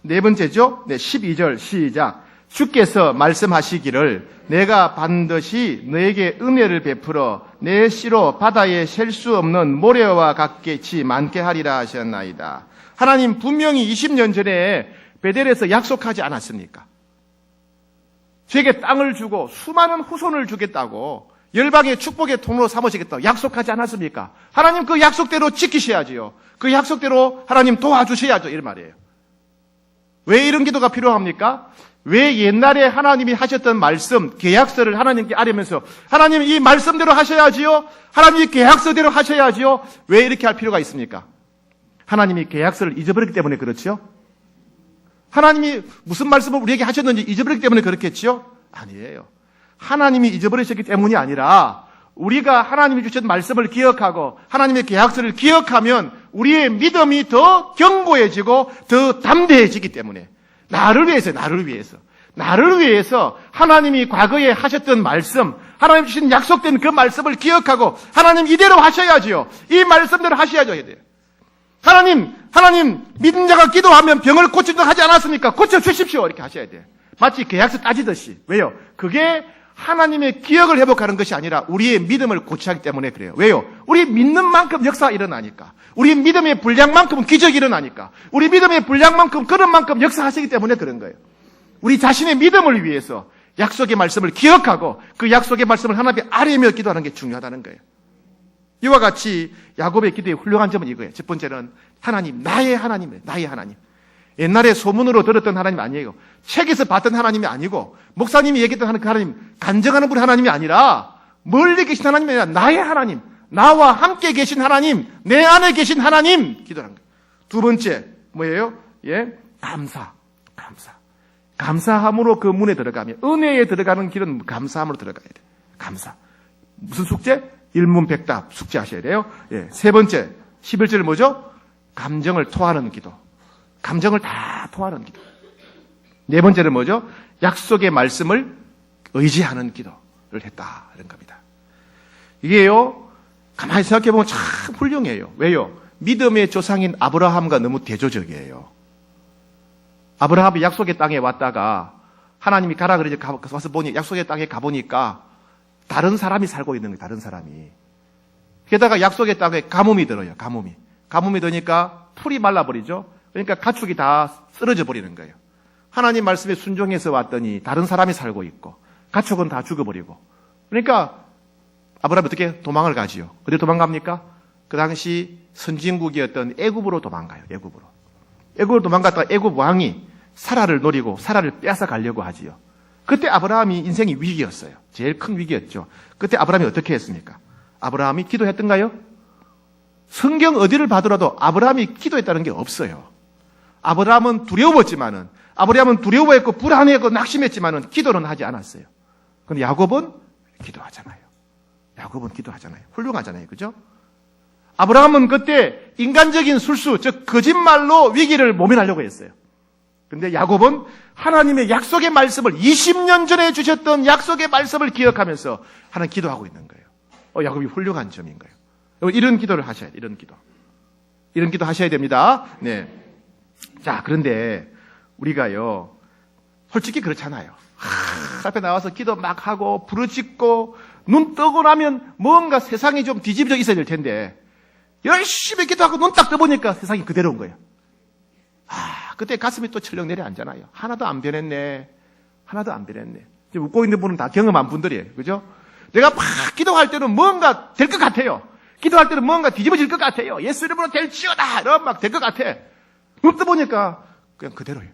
네 번째죠. 네. 12절 시작. 주께서 말씀하시기를 내가 반드시 너에게 은혜를 베풀어 내 씨로 바다에 셀 수 없는 모래와 같이 많게 하리라 하셨나이다. 하나님 분명히 20년 전에 베델에서 약속하지 않았습니까? 저에게 땅을 주고 수많은 후손을 주겠다고 열방의 축복의 통로로 삼으시겠다고 약속하지 않았습니까? 하나님 그 약속대로 지키셔야지요. 그 약속대로 하나님 도와주셔야죠. 이런 말이에요. 왜 이런 기도가 필요합니까? 왜 옛날에 하나님이 하셨던 말씀, 계약서를 하나님께 아뢰면서 하나님 이 말씀대로 하셔야지요? 하나님이 계약서대로 하셔야지요? 왜 이렇게 할 필요가 있습니까? 하나님이 계약서를 잊어버렸기 때문에 그렇죠? 하나님이 무슨 말씀을 우리에게 하셨는지 잊어버렸기 때문에 그렇겠죠? 아니에요. 하나님이 잊어버리셨기 때문이 아니라 우리가 하나님이 주신 말씀을 기억하고 하나님의 계약서를 기억하면 우리의 믿음이 더 견고해지고 더 담대해지기 때문에 나를 위해서 하나님이 과거에 하셨던 말씀, 하나님 주신 약속된 그 말씀을 기억하고 하나님 이대로 하셔야지요. 이 말씀대로 하셔야죠. 해야 돼요. 하나님 믿는 자가 기도하면 병을 고친다고 하지 않았습니까? 고쳐주십시오. 이렇게 하셔야 돼요. 마치 계약서 따지듯이. 왜요? 그게 하나님의 기억을 회복하는 것이 아니라 우리의 믿음을 고치기 때문에 그래요. 왜요? 우리 믿는 만큼 역사가 일어나니까. 우리 믿음의 분량만큼 기적이 일어나니까. 우리 믿음의 분량만큼 그런 만큼 역사하시기 때문에 그런 거예요. 우리 자신의 믿음을 위해서 약속의 말씀을 기억하고 그 약속의 말씀을 하나님 앞에 아뢰며 기도하는 게 중요하다는 거예요. 이와 같이 야곱의 기도의 훌륭한 점은 이거예요. 첫 번째는 하나님, 나의 하나님이에요. 나의 하나님. 옛날에 소문으로 들었던 하나님 아니에요. 책에서 봤던 하나님이 아니고 목사님이 얘기했던 그 하나님, 간증하는 분의 하나님이 아니라 멀리 계신 하나님이 아니라 나의 하나님, 나와 함께 계신 하나님, 내 안에 계신 하나님 기도하는 거예요. 두 번째 뭐예요? 예, 감사함으로 그 문에 들어가면 은혜에 들어가는 길은 감사함으로 들어가야 돼요. 감사. 무슨 숙제? 일문백답 숙제하셔야 돼요. 예. 세 번째 11절 뭐죠? 감정을 토하는 기도. 감정을 다 토하는 기도. 네 번째는 뭐죠? 약속의 말씀을 의지하는 기도를 했다. 이런 겁니다. 이게요, 가만히 생각해 보면 참 훌륭해요. 왜요? 믿음의 조상인 아브라함과 너무 대조적이에요. 아브라함이 약속의 땅에 왔다가 하나님이 가라 그러지 와서 보니 약속의 땅에 가보니까 다른 사람이 살고 있는 거예요. 다른 사람이. 게다가 약속의 땅에 가뭄이 들어요. 가뭄이 드니까 풀이 말라버리죠. 그러니까 가축이 다 쓰러져 버리는 거예요. 하나님 말씀에 순종해서 왔더니 다른 사람이 살고 있고 가축은 다 죽어버리고. 그러니까 아브라함이 어떻게 도망을 가지요? 어디 도망갑니까? 그 당시 선진국이었던 애굽으로 도망가요. 애굽으로 도망갔다가 애굽 왕이 사라를 노리고 사라를 빼앗아 가려고 하지요. 그때 아브라함이 인생이 위기였어요. 제일 큰 위기였죠. 그때 아브라함이 어떻게 했습니까? 아브라함이 기도했던가요? 성경 어디를 봐더라도 아브라함이 기도했다는 게 없어요. 아브라함은 두려워했고 불안했고 낙심했지만은 기도는 하지 않았어요. 근데 야곱은 기도하잖아요. 훌륭하잖아요. 그죠? 아브라함은 그때 인간적인 술수, 즉 거짓말로 위기를 모면하려고 했어요. 근데 야곱은 하나님의 약속의 말씀을 20년 전에 주셨던 약속의 말씀을 기억하면서 하나님 기도하고 있는 거예요. 야곱이 훌륭한 점인 거예요. 이런 기도를 하셔야 돼요. 이런 기도 하셔야 됩니다. 네. 자, 그런데 우리가요, 솔직히 그렇잖아요. 앞에 나와서 기도 막 하고 부르짖고 눈 뜨고 나면 뭔가 세상이 좀 뒤집어져 있어야 될 텐데 열심히 기도하고 눈 딱 떠보니까 세상이 그대로인 거예요. 그때 가슴이 또 철렁 내려앉잖아요. 하나도 안 변했네. 지금 웃고 있는 분은 다 경험한 분들이에요. 그죠? 내가 막 기도할 때는 뭔가 될 것 같아요. 기도할 때는 뭔가 뒤집어질 것 같아요. 예수 이름으로 될지어다! 이러면 막 될 것 같아. 눈 떠보니까 그냥 그대로예요.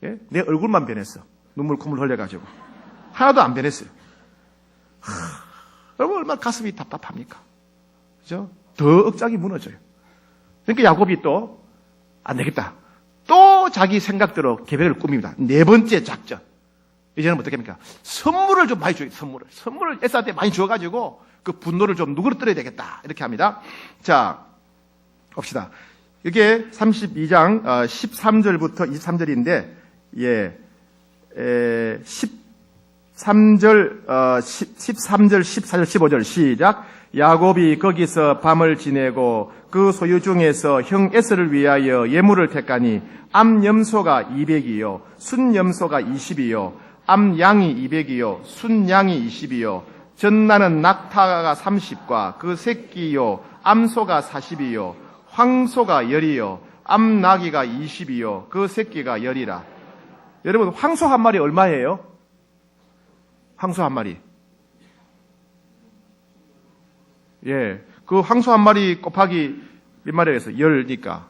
예? 내 얼굴만 변했어. 눈물 콧물 흘려가지고. 하나도 안 변했어요. 여러분 얼마나 가슴이 답답합니까? 그죠? 더 억장이 무너져요. 그러니까 야곱이 또 안 되겠다. 또 자기 생각대로 계획을 꾸밉니다. 네 번째 작전. 이제는 어떻게 합니까? 선물을 좀 많이 줘요. 선물을 에사한테 많이 줘가지고 그 분노를 좀 누그러뜨려야 되겠다. 이렇게 합니다. 자, 봅시다. 이게 32장 13절부터 23절인데 13절, 14절, 15절 시작. 야곱이 거기서 밤을 지내고 그 소유 중에서 형 에서를 위하여 예물을 택하니 암염소가 200이요 순염소가 20이요 암양이 200이요 순양이 20이요 전나는 낙타가 30과 그 새끼요 암소가 40이요 황소가 10이요 암나귀가 20이요 그 새끼가 10이라. 여러분 황소 한 마리 얼마예요? 황소 한 마리. 그 황소 한 마리 곱하기 몇 마리가 있어요? 10니까.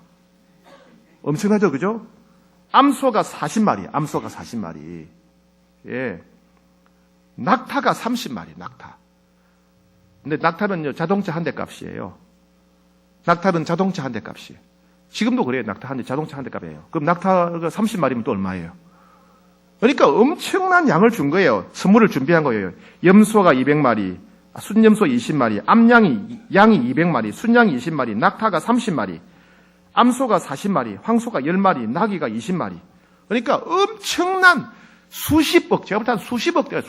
엄청나죠, 그죠? 암소가 40마리, 암소가 40마리. 낙타가 30마리, 낙타. 근데 낙타는요, 자동차 한 대 값이에요. 낙타는 자동차 한 대 값이에요. 지금도 그래요, 낙타 한 대, 자동차 한 대 값이에요. 그럼 낙타가 30마리면 또 얼마예요? 그러니까 엄청난 양을 준 거예요. 선물을 준비한 거예요. 염소가 200마리, 순염소 20마리, 암양이 200마리, 순양이 20마리, 낙타가 30마리, 암소가 40마리, 황소가 10마리, 나귀가 20마리. 그러니까 엄청난 수십억, 제가 볼 때 한 수십억 돼요,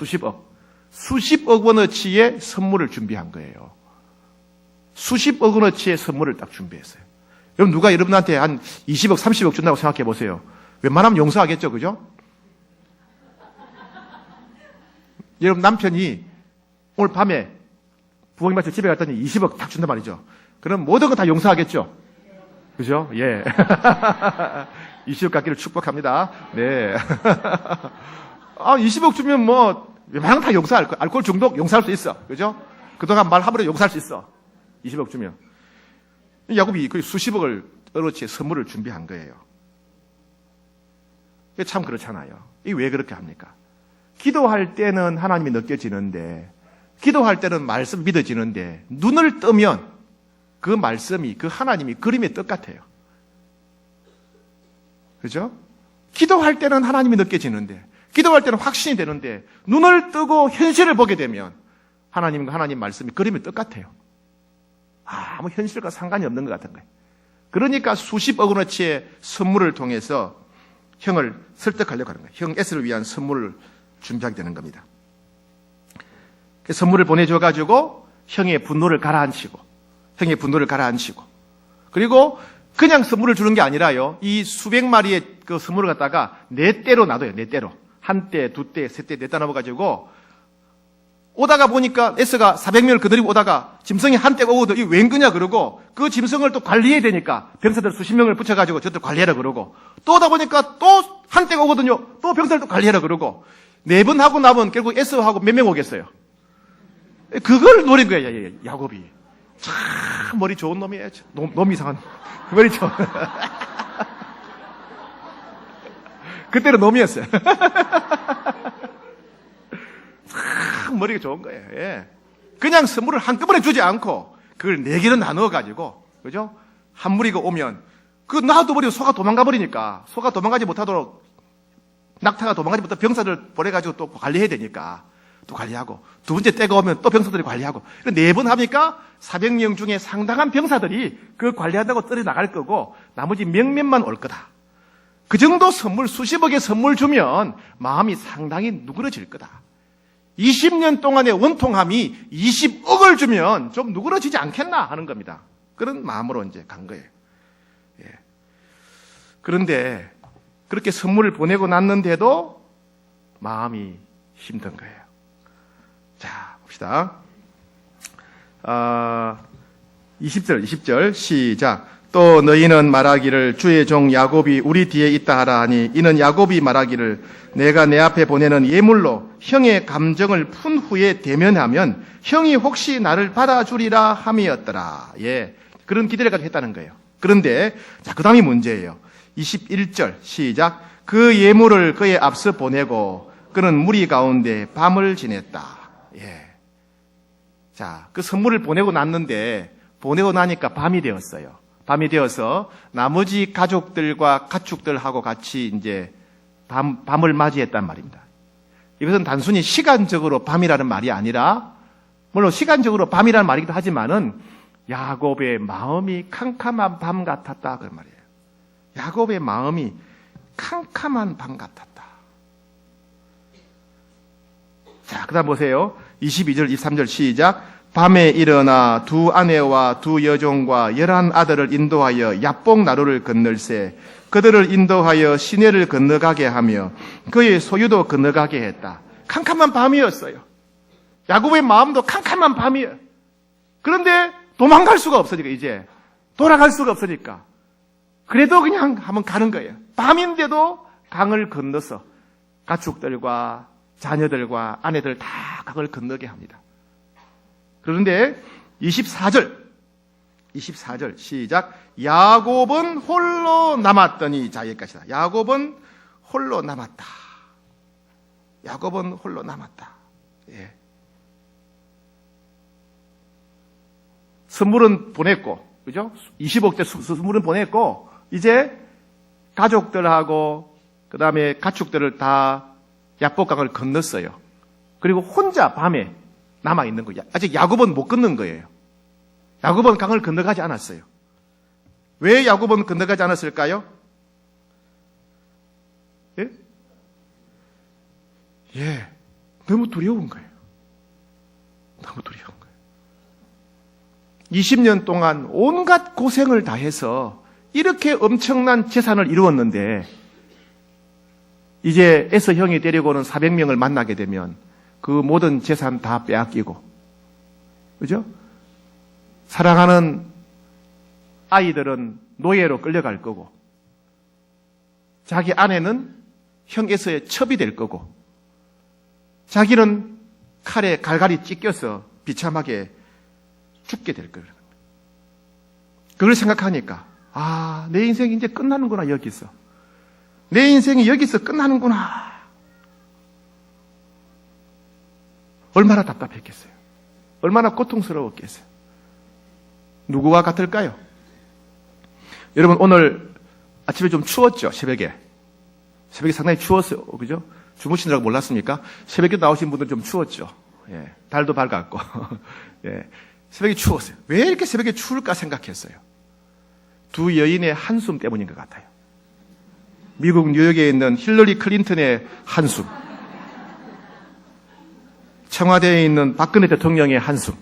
수십억 원어치의 선물을 준비한 거예요. 수십억 원어치의 선물을 딱 준비했어요. 여러분 누가 여러분한테 한 20억, 30억 준다고 생각해 보세요. 웬만하면 용서하겠죠, 그죠? 여러분 남편이 오늘 밤에 부엌에 마쳐 집에 갔더니 20억 딱 준단 말이죠. 그럼 모든 거 다 용서하겠죠? 그죠? 20억 갖기를 축복합니다. 네. 20억 주면 뭐, 웬만하면 다 용서할 거야. 알코올 중독 용서할 수 있어. 그죠? 그동안 말 함부로 용서할 수 있어. 20억 주면. 야곱이 그 수십억을 어치의 선물을 준비한 거예요. 참 그렇잖아요. 이게 왜 그렇게 합니까? 기도할 때는 하나님이 느껴지는데, 기도할 때는 말씀 믿어지는데 눈을 뜨면 그 말씀이 그 하나님이 그림의 뜻 같아요. 그죠? 기도할 때는 하나님이 느껴지는데 기도할 때는 확신이 되는데 눈을 뜨고 현실을 보게 되면 하나님과 하나님 말씀이 그림의 뜻 같아요. 아무 현실과 상관이 없는 것 같은 거예요. 그러니까 수십억 원어치의 선물을 통해서 형을 설득하려고 하는 거예요. 형 S를 위한 선물을 준비하게 되는 겁니다. 그 선물을 보내줘가지고 형의 분노를 가라앉히고 그리고 그냥 선물을 주는 게 아니라요. 이 수백 마리의 그 선물을 갖다가 네 떼로 놔둬요. 네 떼로. 한 떼, 두 떼, 세 떼, 네 떼 나눠가지고 오다가 보니까 S가 400명을 거느리고 오다가 짐승이 한 떼가 오거든. 이게 웬 거냐 그러고 그 짐승을 또 관리해야 되니까 병사들 수십 명을 붙여가지고 저들 관리해라 그러고 또 오다 보니까 또 한 떼가 오거든요. 또 병사들 또 관리해라 그러고 4번 하고 나면 결국 S하고 몇 명 오겠어요. 그걸 노린 거예요. 야곱이. 참 머리 좋은 놈이에요. 놈 이상한 머리 좋은. 그때는 놈이었어요. 참 머리가 좋은 거예요. 예. 그냥 선물을 한꺼번에 주지 않고 그걸 4개로 나누어 가지고 그죠? 한 무리가 오면 그 놔둬버리고 소가 도망가 버리니까 소가 도망가지 못하도록 낙타가 도망가지 못하도록 병사들 보내가지고 또 관리해야 되니까 또 관리하고 두 번째 때가 오면 또 병사들이 관리하고 4번 하니까 400명 중에 상당한 병사들이 그 관리한다고 떨어 나갈 거고 나머지 몇몇만 올 거다. 그 정도 선물 수십억의 선물 주면 마음이 상당히 누그러질 거다. 20년 동안의 원통함이 20억을 주면 좀 누그러지지 않겠나 하는 겁니다. 그런 마음으로 이제 간 거예요. 예. 그런데 그렇게 선물을 보내고 났는데도 마음이 힘든 거예요. 자, 봅시다. 20절 시작. 또 너희는 말하기를 주의 종 야곱이 우리 뒤에 있다 하라 하니 이는 야곱이 말하기를 내가 내 앞에 보내는 예물로 형의 감정을 푼 후에 대면하면 형이 혹시 나를 받아주리라 함이었더라. 예, 그런 기대를 가지고 했다는 거예요. 그런데 자, 그 다음이 문제예요. 21절 시작. 그 예물을 그의 앞서 보내고 그는 무리 가운데 밤을 지냈다. 예. 자, 그 선물을 보내고 나니까 밤이 되었어요. 밤이 되어서 나머지 가족들과 가축들하고 같이 이제 밤을 맞이했단 말입니다. 이것은 단순히 시간적으로 밤이라는 말이 아니라, 물론 시간적으로 밤이라는 말이기도 하지만은 야곱의 마음이 캄캄한 밤 같았다. 그런 말이에요. 야곱의 마음이 캄캄한 밤 같았다. 자, 그 다음 보세요. 22절, 23절 시작. 밤에 일어나 두 아내와 두 여종과 11 아들을 인도하여 야복 나루를 건널세 그들을 인도하여 시내를 건너가게 하며 그의 소유도 건너가게 했다. 캄캄한 밤이었어요. 야곱의 마음도 캄캄한 밤이에요. 그런데 도망갈 수가 없으니까 이제 돌아갈 수가 없으니까 그래도 그냥 한번 가는 거예요. 밤인데도 강을 건너서 가축들과 자녀들과 아내들 다 강을 건너게 합니다. 그런데 24절 시작. 야곱은 홀로 남았더니 자 여기까지다. 야곱은 홀로 남았다. 야곱은 홀로 남았다. 예. 선물은 보냈고, 그죠? 20억대 선물은 보냈고, 이제 가족들하고 그 다음에 가축들을 다 야복강을 건넜어요. 그리고 혼자 밤에 남아있는 거예요. 아직 야곱은 못 건넌 거예요. 야곱은 강을 건너가지 않았어요. 왜 야곱은 건너가지 않았을까요? 예? 예. 너무 두려운 거예요. 너무 두려운 거예요. 20년 동안 온갖 고생을 다해서 이렇게 엄청난 재산을 이루었는데 이제 에서 형이 데리고 오는 400명을 만나게 되면 그 모든 재산 다 빼앗기고, 그죠? 사랑하는 아이들은 노예로 끌려갈 거고, 자기 아내는 형 에서의 첩이 될 거고, 자기는 칼에 갈갈이 찢겨서 비참하게 죽게 될 거예요. 그걸 생각하니까, 아, 내 인생이 이제 끝나는구나, 여기서. 내 인생이 여기서 끝나는구나. 얼마나 답답했겠어요. 얼마나 고통스러웠겠어요. 누구와 같을까요? 여러분, 오늘 아침에 좀 추웠죠? 새벽에 상당히 추웠어요. 그죠? 주무시느라고 몰랐습니까? 새벽에 나오신 분들 좀 추웠죠? 예. 달도 밝았고. 예. 새벽에 추웠어요. 왜 이렇게 새벽에 추울까 생각했어요. 두 여인의 한숨 때문인 것 같아요. 미국 뉴욕에 있는 힐러리 클린턴의 한숨, 청와대에 있는 박근혜 대통령의 한숨,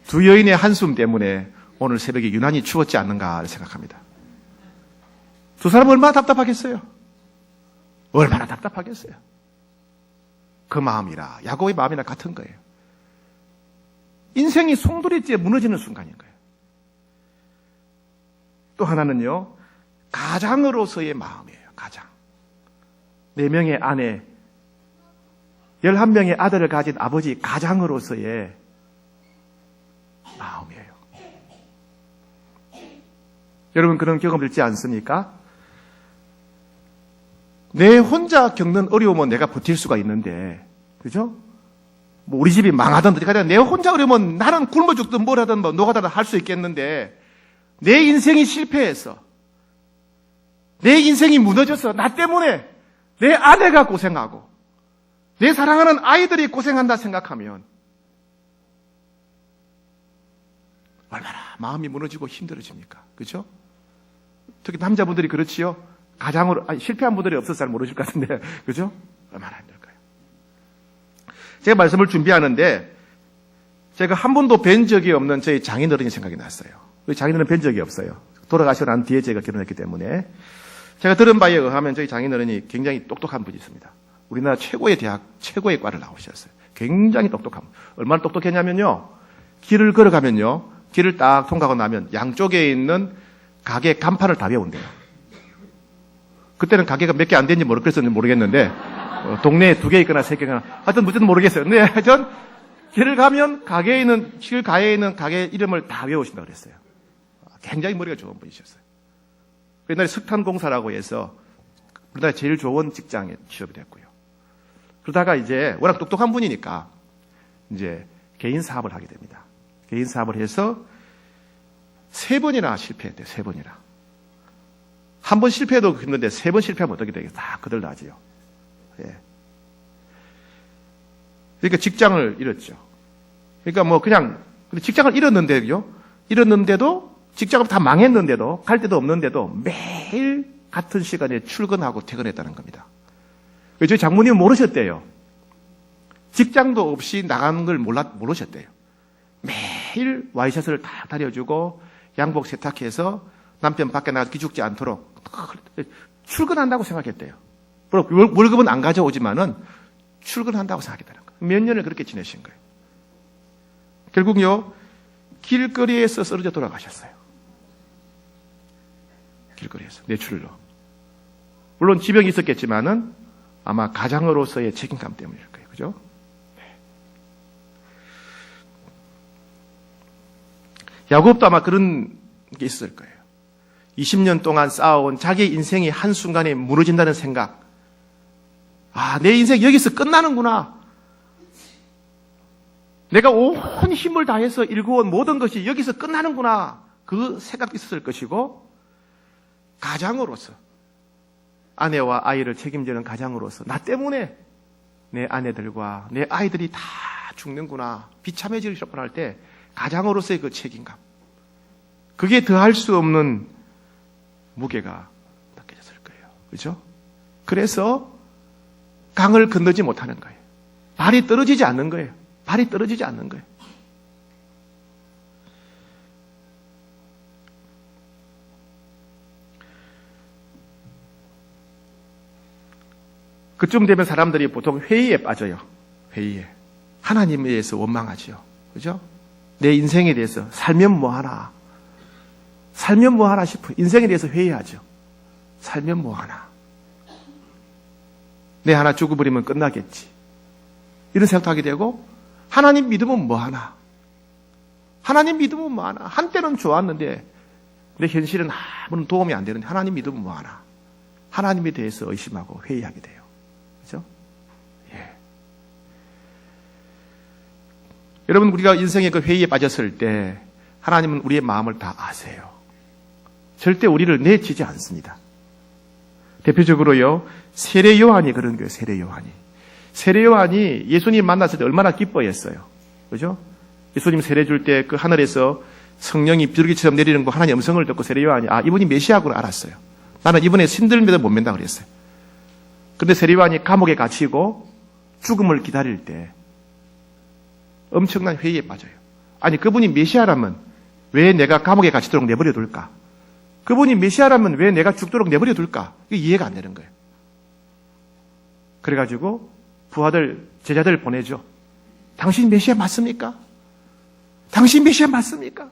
두 여인의 한숨 때문에 오늘 새벽에 유난히 추웠지 않는가 생각합니다. 두 사람은 얼마나 답답하겠어요? 얼마나 답답하겠어요? 그 마음이라, 야곱의 마음이나 같은 거예요. 인생이 송두리째 무너지는 순간인 거예요. 또 하나는요, 가장으로서의 마음이에요. 가장. 4명의 아내, 11명의 아들을 가진 아버지 가장으로서의 마음이에요. 여러분 그런 경험 들지 않습니까? 내 혼자 겪는 어려움은 내가 버틸 수가 있는데, 그죠? 뭐 우리 집이 망하든 어디 가든 내 혼자 어려우면 나는 굶어 죽든 뭘 하든 뭐 노가다든 할 수 있겠는데, 내 인생이 실패해서, 내 인생이 무너져서 나 때문에 내 아내가 고생하고 내 사랑하는 아이들이 고생한다 생각하면 얼마나 마음이 무너지고 힘들어집니까? 그렇죠? 특히 남자분들이 그렇지요. 가장으로 실패한 분들이 없어서 잘 모르실 것 같은데, 그렇죠? 얼마나 힘들까요? 제가 말씀을 준비하는데 제가 한 번도 뵌 적이 없는 저희 장인어른이 생각이 났어요. 우리 장인어른 뵌 적이 없어요. 돌아가시고 난 뒤에 제가 결혼했기 때문에. 제가 들은 바에 의하면 저희 장인어른이 굉장히 똑똑한 분이 있습니다. 우리나라 최고의 대학, 최고의 과를 나오셨어요. 굉장히 똑똑한 분. 얼마나 똑똑했냐면요. 길을 걸어가면요. 길을 딱 통과하고 나면 양쪽에 있는 가게 간판을 다 외운대요. 그때는 가게가 몇 개 안 되는지 모르겠는데 동네에 2개 있거나 3개 있거나 하여튼 무슨 모르겠어요. 근데 하여튼 길을 가면 길가에 있는 가게 이름을 다 외우신다고 그랬어요. 굉장히 머리가 좋은 분이셨어요. 옛날에 석탄공사라고 해서 우리나라 제일 좋은 직장에 취업이 됐고요. 그러다가 이제 워낙 똑똑한 분이니까 이제 개인 사업을 하게 됩니다. 개인 사업을 해서 3번이나 실패했대요. 3번이나. 한 번 실패해도 힘든데 3번 실패하면 어떻게 되겠어요? 다 거들나지요. 예. 그러니까 직장을 잃었죠. 그러니까 뭐 그냥 직장을 잃었는데도 직장을 다 망했는데도 갈 데도 없는데도 매일 같은 시간에 출근하고 퇴근했다는 겁니다. 저희 장모님은 모르셨대요. 직장도 없이 나가는 걸 모르셨대요. 매일 와이셔츠를 다 다려주고 양복 세탁해서 남편 밖에 나가서 기죽지 않도록 출근한다고 생각했대요. 월급은 안 가져오지만은 출근한다고 생각했다는 거예요. 몇 년을 그렇게 지내신 거예요. 결국요, 길거리에서 쓰러져 돌아가셨어요. 길거리에서, 뇌출혈로. 물론 지병이 있었겠지만은 아마 가장으로서의 책임감 때문일 거예요. 그죠? 네. 야곱도 아마 그런 게 있을 거예요. 20년 동안 쌓아온 자기 인생이 한순간에 무너진다는 생각. 아, 내 인생 여기서 끝나는구나. 내가 온 힘을 다해서 일구어온 모든 것이 여기서 끝나는구나. 그 생각도 있었을 것이고, 가장으로서, 아내와 아이를 책임지는 가장으로서, 나 때문에 내 아내들과 내 아이들이 다 죽는구나, 비참해지겠구나 할 때, 가장으로서의 그 책임감. 그게 더할 수 없는 무게가 느껴졌을 거예요. 그죠? 그래서 강을 건너지 못하는 거예요. 발이 떨어지지 않는 거예요. 발이 떨어지지 않는 거예요. 그쯤 되면 사람들이 보통 회의에 빠져요. 회의에. 하나님에 대해서 원망하지요. 그죠? 내 인생에 대해서 살면 뭐하나. 살면 뭐하나 싶어요. 인생에 대해서 회의하죠. 살면 뭐하나. 내 하나 죽어버리면 끝나겠지. 이런 생각도 하게 되고, 하나님 믿으면 뭐하나. 하나님 믿으면 뭐하나. 한때는 좋았는데 내 현실은 아무런 도움이 안 되는데 하나님 믿으면 뭐하나. 하나님에 대해서 의심하고 회의하게 돼요. 그렇죠? 예. 여러분, 우리가 인생의 그 회의에 빠졌을 때 하나님은 우리의 마음을 다 아세요. 절대 우리를 내치지 않습니다. 대표적으로요, 세례 요한이 그런 거예요. 세례 요한이. 세례 요한이 예수님 만났을 때 얼마나 기뻐했어요. 그죠? 예수님 세례 줄 때 그 하늘에서 성령이 비둘기처럼 내리는 거 하나님 음성을 듣고 세례 요한이 이분이 메시아구나 알았어요. 나는 이번에 신들매도 못 맨다 그랬어요. 근데 세리완이 감옥에 갇히고 죽음을 기다릴 때 엄청난 회의에 빠져요. 아니, 그분이 메시아라면 왜 내가 감옥에 갇히도록 내버려 둘까? 그분이 메시아라면 왜 내가 죽도록 내버려 둘까? 이게 이해가 안 되는 거예요. 그래가지고 부하들, 제자들 보내죠. 당신 메시아 맞습니까? 당신 메시아 맞습니까?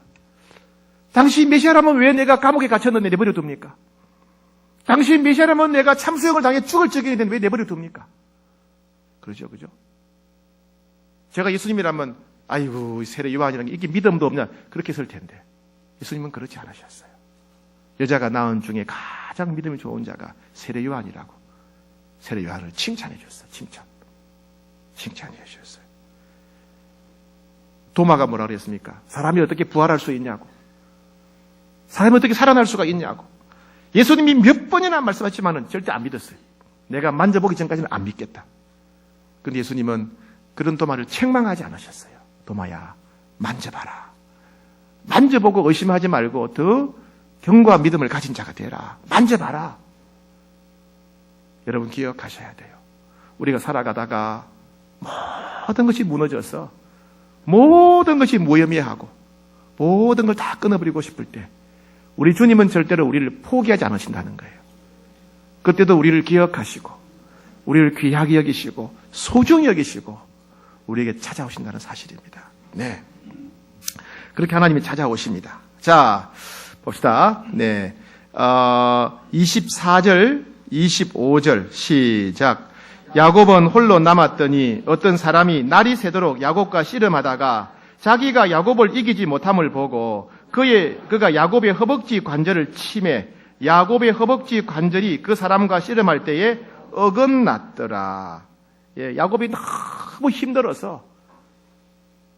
당신 메시아라면 왜 내가 감옥에 갇혔는데 내버려 둡니까? 당신 메시아라면 내가 참수형을 당해 죽을 적인데 왜 내버려 둡니까? 그러죠, 그죠? 제가 예수님이라면, 아이고, 세례 요한이라는 게 이게 믿음도 없냐? 그렇게 했을 텐데. 예수님은 그렇지 않으셨어요. 여자가 낳은 중에 가장 믿음이 좋은 자가 세례 요한이라고. 세례 요한을 칭찬해 줬어요. 칭찬해 주셨어요. 도마가 뭐라 그랬습니까? 사람이 어떻게 부활할 수 있냐고. 사람이 어떻게 살아날 수가 있냐고. 예수님이 몇 번이나 말씀하셨지만은 절대 안 믿었어요. 내가 만져보기 전까지는 안 믿겠다. 그런데 예수님은 그런 도마를 책망하지 않으셨어요. 도마야, 만져봐라. 만져보고 의심하지 말고 더 경과 믿음을 가진 자가 되라. 만져봐라. 여러분 기억하셔야 돼요. 우리가 살아가다가 모든 것이 무너져서 모든 것이 무의미하고 모든 걸 다 끊어버리고 싶을 때 우리 주님은 절대로 우리를 포기하지 않으신다는 거예요. 그때도 우리를 기억하시고 우리를 귀하게 여기시고 소중히 여기시고 우리에게 찾아오신다는 사실입니다. 네, 그렇게 하나님이 찾아오십니다. 자, 봅시다. 네, 24절, 25절 시작. 야곱은 홀로 남았더니 어떤 사람이 날이 새도록 야곱과 씨름하다가 자기가 야곱을 이기지 못함을 보고 그가 야곱의 허벅지 관절을 치매 야곱의 허벅지 관절이 그 사람과 씨름할 때에 어긋났더라. 예, 야곱이 너무 힘들어서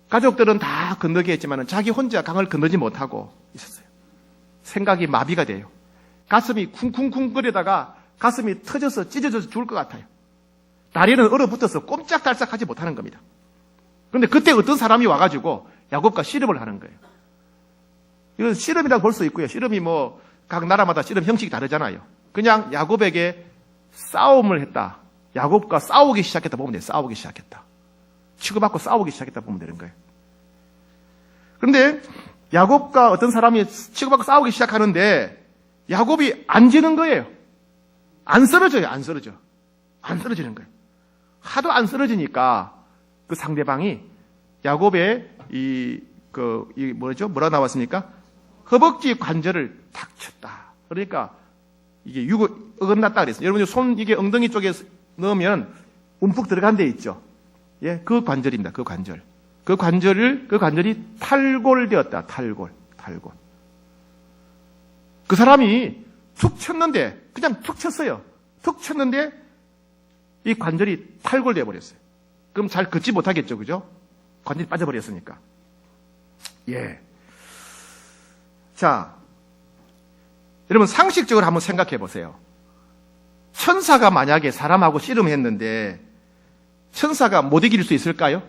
가족들은 다 건너게 했지만 자기 혼자 강을 건너지 못하고 있었어요. 생각이 마비가 돼요. 가슴이 쿵쿵쿵거리다가 가슴이 터져서 찢어져서 죽을 것 같아요. 다리는 얼어붙어서 꼼짝달싹하지 못하는 겁니다. 그런데 그때 어떤 사람이 와가지고 야곱과 씨름을 하는 거예요. 이건 씨름이라고 볼 수 있고요. 씨름이 뭐 각 나라마다 씨름 형식이 다르잖아요. 그냥 야곱에게 싸움을 했다. 야곱과 싸우기 시작했다 보면 돼요. 싸우기 시작했다. 치고받고 싸우기 시작했다 보면 되는 거예요. 그런데 야곱과 어떤 사람이 치고받고 싸우기 시작하는데 야곱이 안 지는 거예요. 안 쓰러져요. 안 쓰러지는 거예요. 하도 안 쓰러지니까 그 상대방이 야곱의 뭐라 나왔습니까? 허벅지 관절을 탁 쳤다. 그러니까 이게 어긋났다 그랬어요. 여러분 손 이게 엉덩이 쪽에 넣으면 움푹 들어간 데 있죠. 예, 그 관절입니다. 그 관절이 탈골되었다. 탈골. 그 사람이 툭 쳤는데 그냥 툭 쳤어요. 툭 쳤는데 이 관절이 탈골되어 버렸어요. 그럼 잘 걷지 못하겠죠, 그죠? 관절이 빠져버렸으니까. 예. 자, 여러분 상식적으로 한번 생각해 보세요. 천사가 만약에 사람하고 씨름했는데 천사가 못 이길 수 있을까요?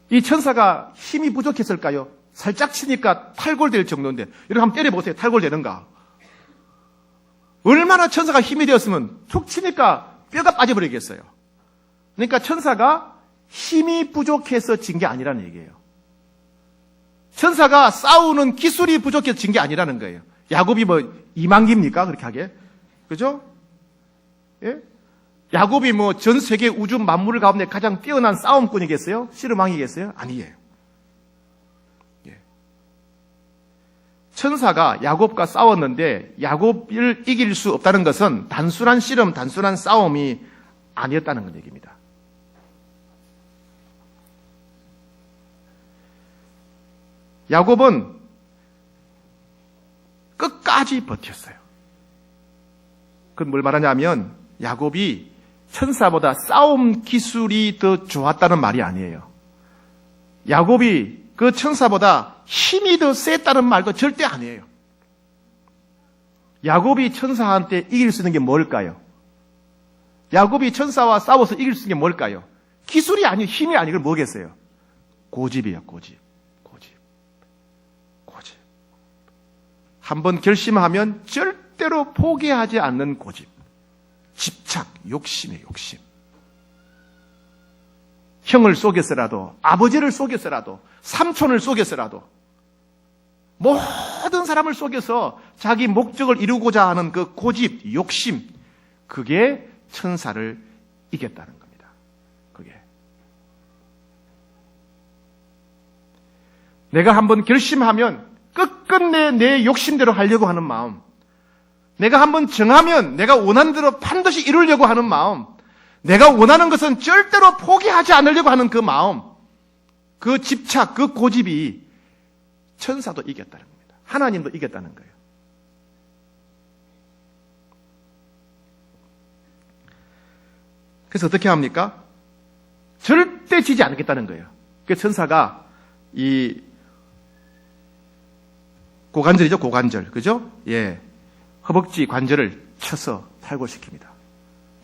이 천사가 힘이 부족했을까요? 살짝 치니까 탈골될 정도인데 여러분 한번 때려보세요. 탈골되는가? 얼마나 천사가 힘이 되었으면 툭 치니까 뼈가 빠져버리겠어요. 그러니까 천사가 힘이 부족해서 진 게 아니라는 얘기예요. 천사가 싸우는 기술이 부족해서 진 게 아니라는 거예요. 야곱이 뭐 이만기입니까? 그렇게 하게. 그죠? 예? 야곱이 뭐 전 세계 우주 만물 가운데 가장 뛰어난 싸움꾼이겠어요? 씨름왕이겠어요? 아니에요. 예. 천사가 야곱과 싸웠는데 야곱을 이길 수 없다는 것은 단순한 씨름, 단순한 싸움이 아니었다는 얘기입니다. 야곱은 끝까지 버텼어요. 그건 뭘 말하냐면 야곱이 천사보다 싸움 기술이 더 좋았다는 말이 아니에요. 야곱이 그 천사보다 힘이 더 셌다는 말도 절대 아니에요. 야곱이 천사한테 이길 수 있는 게 뭘까요? 야곱이 천사와 싸워서 이길 수 있는 게 뭘까요? 기술이 아니고 힘이 아니고 뭐겠어요? 고집이에요. 고집. 한번 결심하면 절대로 포기하지 않는 고집, 집착, 욕심이에요, 욕심. 형을 속여서라도, 아버지를 속여서라도, 삼촌을 속여서라도, 모든 사람을 속여서 자기 목적을 이루고자 하는 그 고집, 욕심, 그게 천사를 이겼다는 겁니다. 그게. 내가 한번 결심하면 끝끝내 내 욕심대로 하려고 하는 마음, 내가 한번 정하면 내가 원하는 대로 반드시 이루려고 하는 마음, 내가 원하는 것은 절대로 포기하지 않으려고 하는 그 마음, 그 집착, 그 고집이 천사도 이겼다는 겁니다. 하나님도 이겼다는 거예요. 그래서 어떻게 합니까? 절대 지지 않겠다는 거예요. 그 천사가 이 고관절이죠, 고관절. 그죠? 예. 허벅지 관절을 쳐서 탈골시킵니다.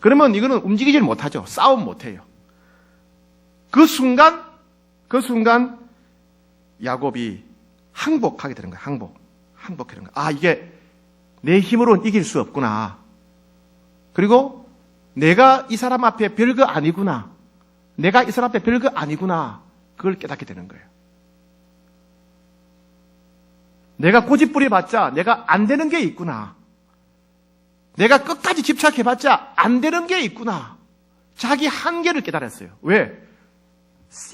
그러면 이거는 움직이질 못하죠. 싸움 못해요. 그 순간 야곱이 항복하게 되는 거예요. 항복하는 거예요. 아, 이게 내 힘으로는 이길 수 없구나. 그리고 내가 이 사람 앞에 별거 아니구나. 내가 이 사람 앞에 별거 아니구나. 그걸 깨닫게 되는 거예요. 내가 고집부려봤자 내가 안 되는 게 있구나. 내가 끝까지 집착해봤자 안 되는 게 있구나. 자기 한계를 깨달았어요. 왜?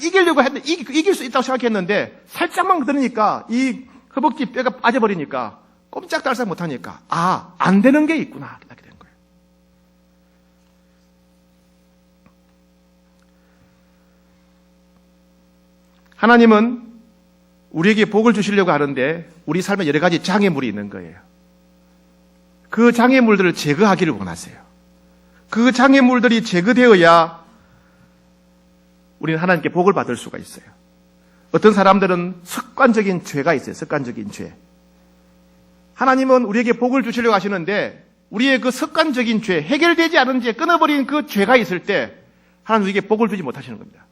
이기려고 했는데, 이길 수 있다고 생각했는데, 살짝만 들으니까, 이 허벅지 뼈가 빠져버리니까, 꼼짝달싹 못하니까, 아, 안 되는 게 있구나. 깨닫게 된 거예요. 하나님은 우리에게 복을 주시려고 하는데, 우리 삶에 여러 가지 장애물이 있는 거예요. 그 장애물들을 제거하기를 원하세요. 그 장애물들이 제거되어야 우리는 하나님께 복을 받을 수가 있어요. 어떤 사람들은 습관적인 죄가 있어요. 습관적인 죄. 하나님은 우리에게 복을 주시려고 하시는데 우리의 그 습관적인 죄, 해결되지 않은 죄, 끊어버린 그 죄가 있을 때 하나님 우리에게 복을 주지 못하시는 겁니다.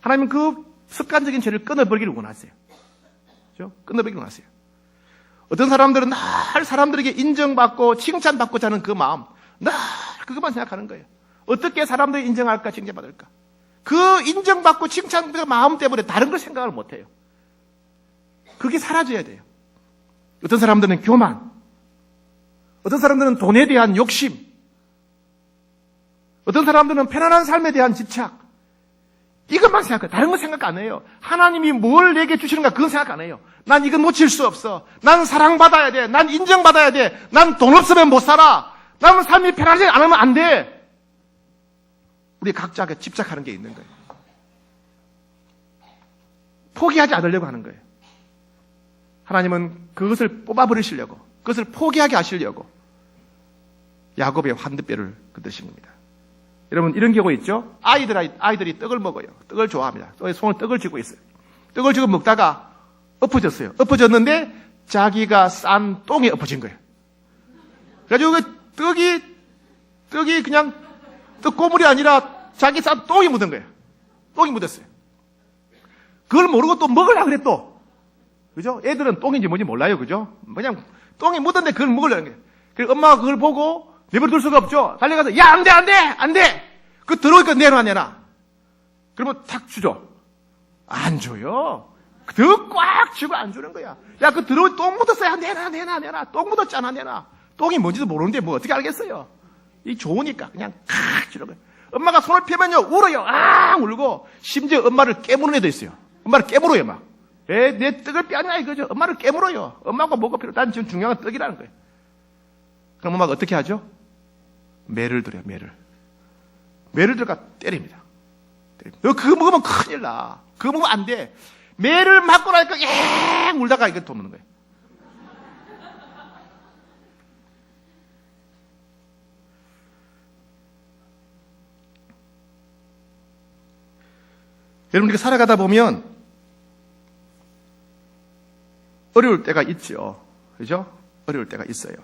하나님은 그 습관적인 죄를 끊어버리기를 원하세요. 그렇죠? 끊어버리기를 원하세요. 어떤 사람들은 늘 사람들에게 인정받고 칭찬받고자 하는 그 마음, 늘 그것만 생각하는 거예요. 어떻게 사람들이 인정할까, 칭찬받을까. 그 인정받고 칭찬받을 마음 때문에 다른 걸 생각을 못해요. 그게 사라져야 돼요. 어떤 사람들은 교만, 어떤 사람들은 돈에 대한 욕심, 어떤 사람들은 편안한 삶에 대한 집착, 이것만 생각해요. 다른 거 생각 안 해요. 하나님이 뭘 내게 주시는가 그건 생각 안 해요. 난 이건 놓칠 수 없어. 난 사랑받아야 돼. 난 인정받아야 돼. 난 돈 없으면 못 살아. 나는 삶이 편하지 않으면 안 돼. 우리 각자가 집착하는 게 있는 거예요. 포기하지 않으려고 하는 거예요. 하나님은 그것을 뽑아버리시려고, 그것을 포기하게 하시려고 야곱의 환드뼈를 긋으신 겁니다. 여러분 이런 경우 있죠? 아이들이 떡을 먹어요. 떡을 좋아합니다. 손에 떡을 쥐고 있어요. 떡을 쥐고 먹다가 엎어졌어요. 엎어졌는데 자기가 싼 똥에 엎어진 거예요. 그래가지고 그 떡이 그냥 떡 고물이 아니라 자기 싼 똥이 묻은 거예요. 똥이 묻었어요. 그걸 모르고 또 먹으려고 그래 또. 그죠? 애들은 똥인지 뭔지 몰라요. 그죠? 그냥 똥이 묻었는데 그걸 먹으려는 거예요. 그래서 엄마가 그걸 보고 내버려둘 수가 없죠. 달려가서 야 안 돼. 그 들어오니까 내놔. 그러면 탁 주죠. 안 줘요. 더 꽉 쥐고 안 주는 거야. 야 그 들어올 똥 묻었어요. 내놔. 똥 묻었잖아 내놔. 똥이 뭔지도 모르는데 뭐 어떻게 알겠어요. 이 좋으니까 그냥 칵 주는 거야. 엄마가 손을 펴면요 울어요. 울고 심지어 엄마를 깨무는 애도 있어요. 엄마를 깨물어요 막. 내 떡을 빼앗냐 이거죠. 엄마를 깨물어요. 엄마가 뭐가 필요? 난 지금 중요한 건 떡이라는 거예요. 그럼 엄마가 어떻게 하죠? 매를 들여요. 매를 들어가 때립니다. 너 그거 먹으면 큰일 나. 그거 먹으면 안 돼. 매를 맞고 나니까 울다가 이거 도는 거예요. 여러분 이렇게 살아가다 보면 어려울 때가 있죠. 그죠? 어려울 때가 있어요.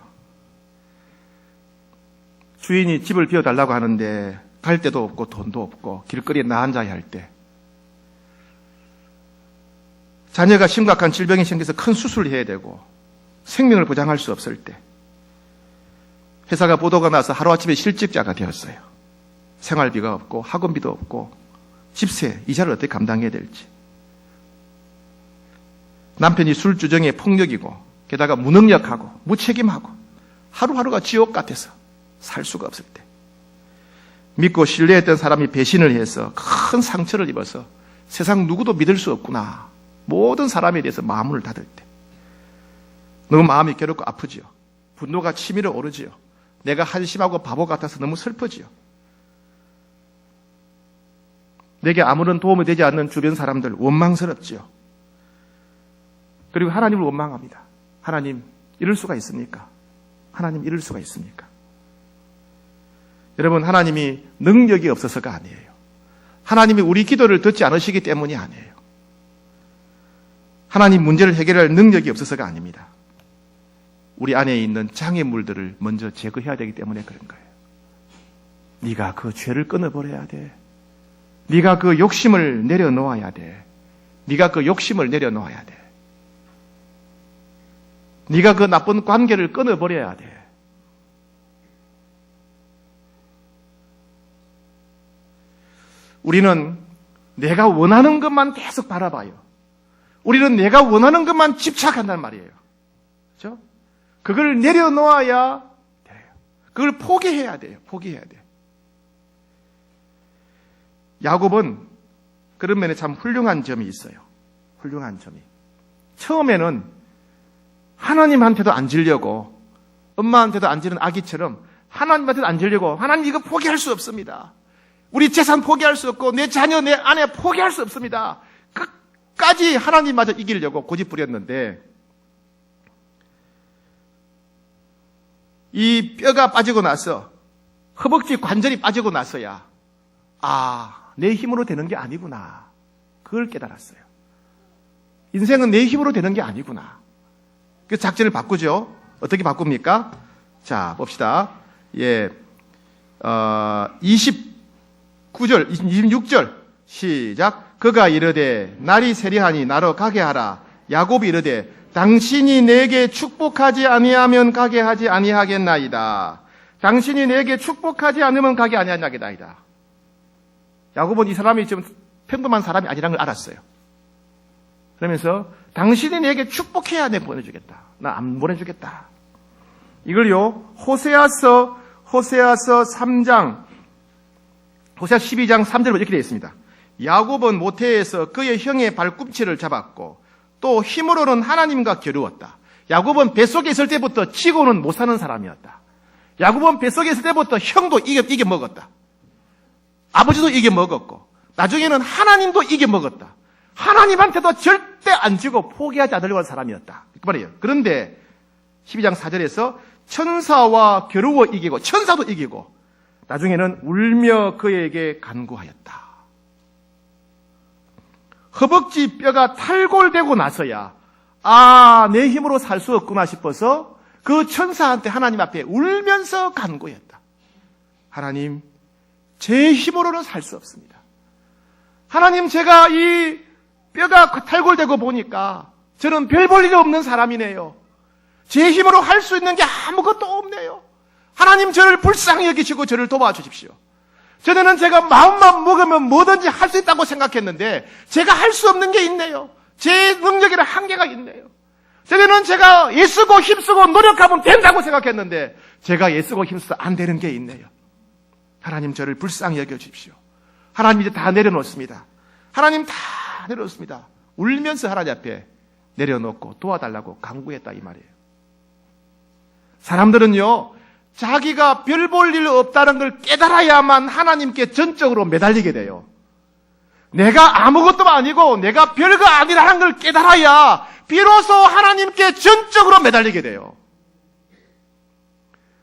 주인이 집을 비워달라고 하는데 갈 데도 없고 돈도 없고 길거리에 나 앉아야 할 때, 자녀가 심각한 질병이 생겨서 큰 수술을 해야 되고 생명을 보장할 수 없을 때, 회사가 보도가 나서 하루아침에 실직자가 되었어요. 생활비가 없고 학원비도 없고 집세, 이자를 어떻게 감당해야 될지. 남편이 술주정에 폭력이고 게다가 무능력하고 무책임하고 하루하루가 지옥 같아서 살 수가 없을 때, 믿고 신뢰했던 사람이 배신을 해서 큰 상처를 입어서 세상 누구도 믿을 수 없구나, 모든 사람에 대해서 마음을 닫을 때, 너무 마음이 괴롭고 아프지요. 분노가 치밀어 오르지요. 내가 한심하고 바보 같아서 너무 슬프지요. 내게 아무런 도움이 되지 않는 주변 사람들 원망스럽지요. 그리고 하나님을 원망합니다. 하나님, 이럴 수가 있습니까? 하나님, 이럴 수가 있습니까? 여러분, 하나님이 능력이 없어서가 아니에요. 하나님이 우리 기도를 듣지 않으시기 때문이 아니에요. 하나님 문제를 해결할 능력이 없어서가 아닙니다. 우리 안에 있는 장애물들을 먼저 제거해야 되기 때문에 그런 거예요. 네가 그 죄를 끊어버려야 돼. 네가 그 욕심을 내려놓아야 돼. 네가 그 욕심을 내려놓아야 돼. 네가 그 나쁜 관계를 끊어버려야 돼. 우리는 내가 원하는 것만 계속 바라봐요. 우리는 내가 원하는 것만 집착한단 말이에요. 그렇죠? 그걸 내려놓아야 돼요. 그걸 포기해야 돼요. 포기해야 돼요. 야곱은 그런 면에 참 훌륭한 점이 있어요. 훌륭한 점이. 처음에는 하나님한테도 안 지려고, 엄마한테도 안 지는 아기처럼 하나님한테도 안 지려고, 하나님 이거 포기할 수 없습니다. 우리 재산 포기할 수 없고 내 자녀, 내 아내 포기할 수 없습니다. 끝까지 하나님마저 이기려고 고집부렸는데, 이 뼈가 빠지고 나서, 허벅지 관절이 빠지고 나서야 내 힘으로 되는 게 아니구나, 그걸 깨달았어요. 인생은 내 힘으로 되는 게 아니구나. 그래서 작전을 바꾸죠. 어떻게 바꿉니까? 자, 봅시다. 29절, 26절 시작. 그가 이르되 날이 세리하니 나로 가게 하라. 야곱이 이르되 당신이 내게 축복하지 아니하면 가게 하지 아니하겠나이다. 당신이 내게 축복하지 않으면 가게 아니하겠나이다. 야곱은 이 사람이 좀 평범한 사람이 아니라는 걸 알았어요. 그러면서 당신이 내게 축복해야 내 보내주겠다. 나 안 보내주겠다. 이걸요, 호세아서 3장, 호세아 12장 3절로 이렇게 되어 있습니다. 야곱은 모태에서 그의 형의 발꿈치를 잡았고 또 힘으로는 하나님과 겨루었다. 야곱은 뱃속에 있을 때부터 지고는 못 사는 사람이었다. 야곱은 뱃속에 있을 때부터 형도 이겨 먹었다. 아버지도 이겨 먹었고 나중에는 하나님도 이겨 먹었다. 하나님한테도 절대 안 지고 포기하지 않으려고 하는 사람이었다. 그 말이에요. 그런데 12장 4절에서 천사와 겨루어 이기고 천사도 이기고 나중에는 울며 그에게 간구하였다. 허벅지 뼈가 탈골되고 나서야 내 힘으로 살 수 없구나 싶어서 그 천사한테 하나님 앞에 울면서 간구했다. 하나님, 제 힘으로는 살 수 없습니다. 하나님, 제가 이 뼈가 탈골되고 보니까 저는 별 볼 일이 없는 사람이네요. 제 힘으로 할 수 있는 게 아무것도 없네요. 하나님, 저를 불쌍히 여기시고 저를 도와주십시오. 전에는 제가 마음만 먹으면 뭐든지 할 수 있다고 생각했는데 제가 할 수 없는 게 있네요. 제 능력에는 한계가 있네요. 전에는 제가 애쓰고 힘쓰고 노력하면 된다고 생각했는데 제가 애쓰고 힘써도 안 되는 게 있네요. 하나님, 저를 불쌍히 여겨주십시오. 하나님, 이제 다 내려놓습니다. 하나님, 다 내려놓습니다. 울면서 하나님 앞에 내려놓고 도와달라고 간구했다, 이 말이에요. 사람들은요, 자기가 별 볼 일 없다는 걸 깨달아야만 하나님께 전적으로 매달리게 돼요. 내가 아무것도 아니고 내가 별거 아니라는 걸 깨달아야 비로소 하나님께 전적으로 매달리게 돼요.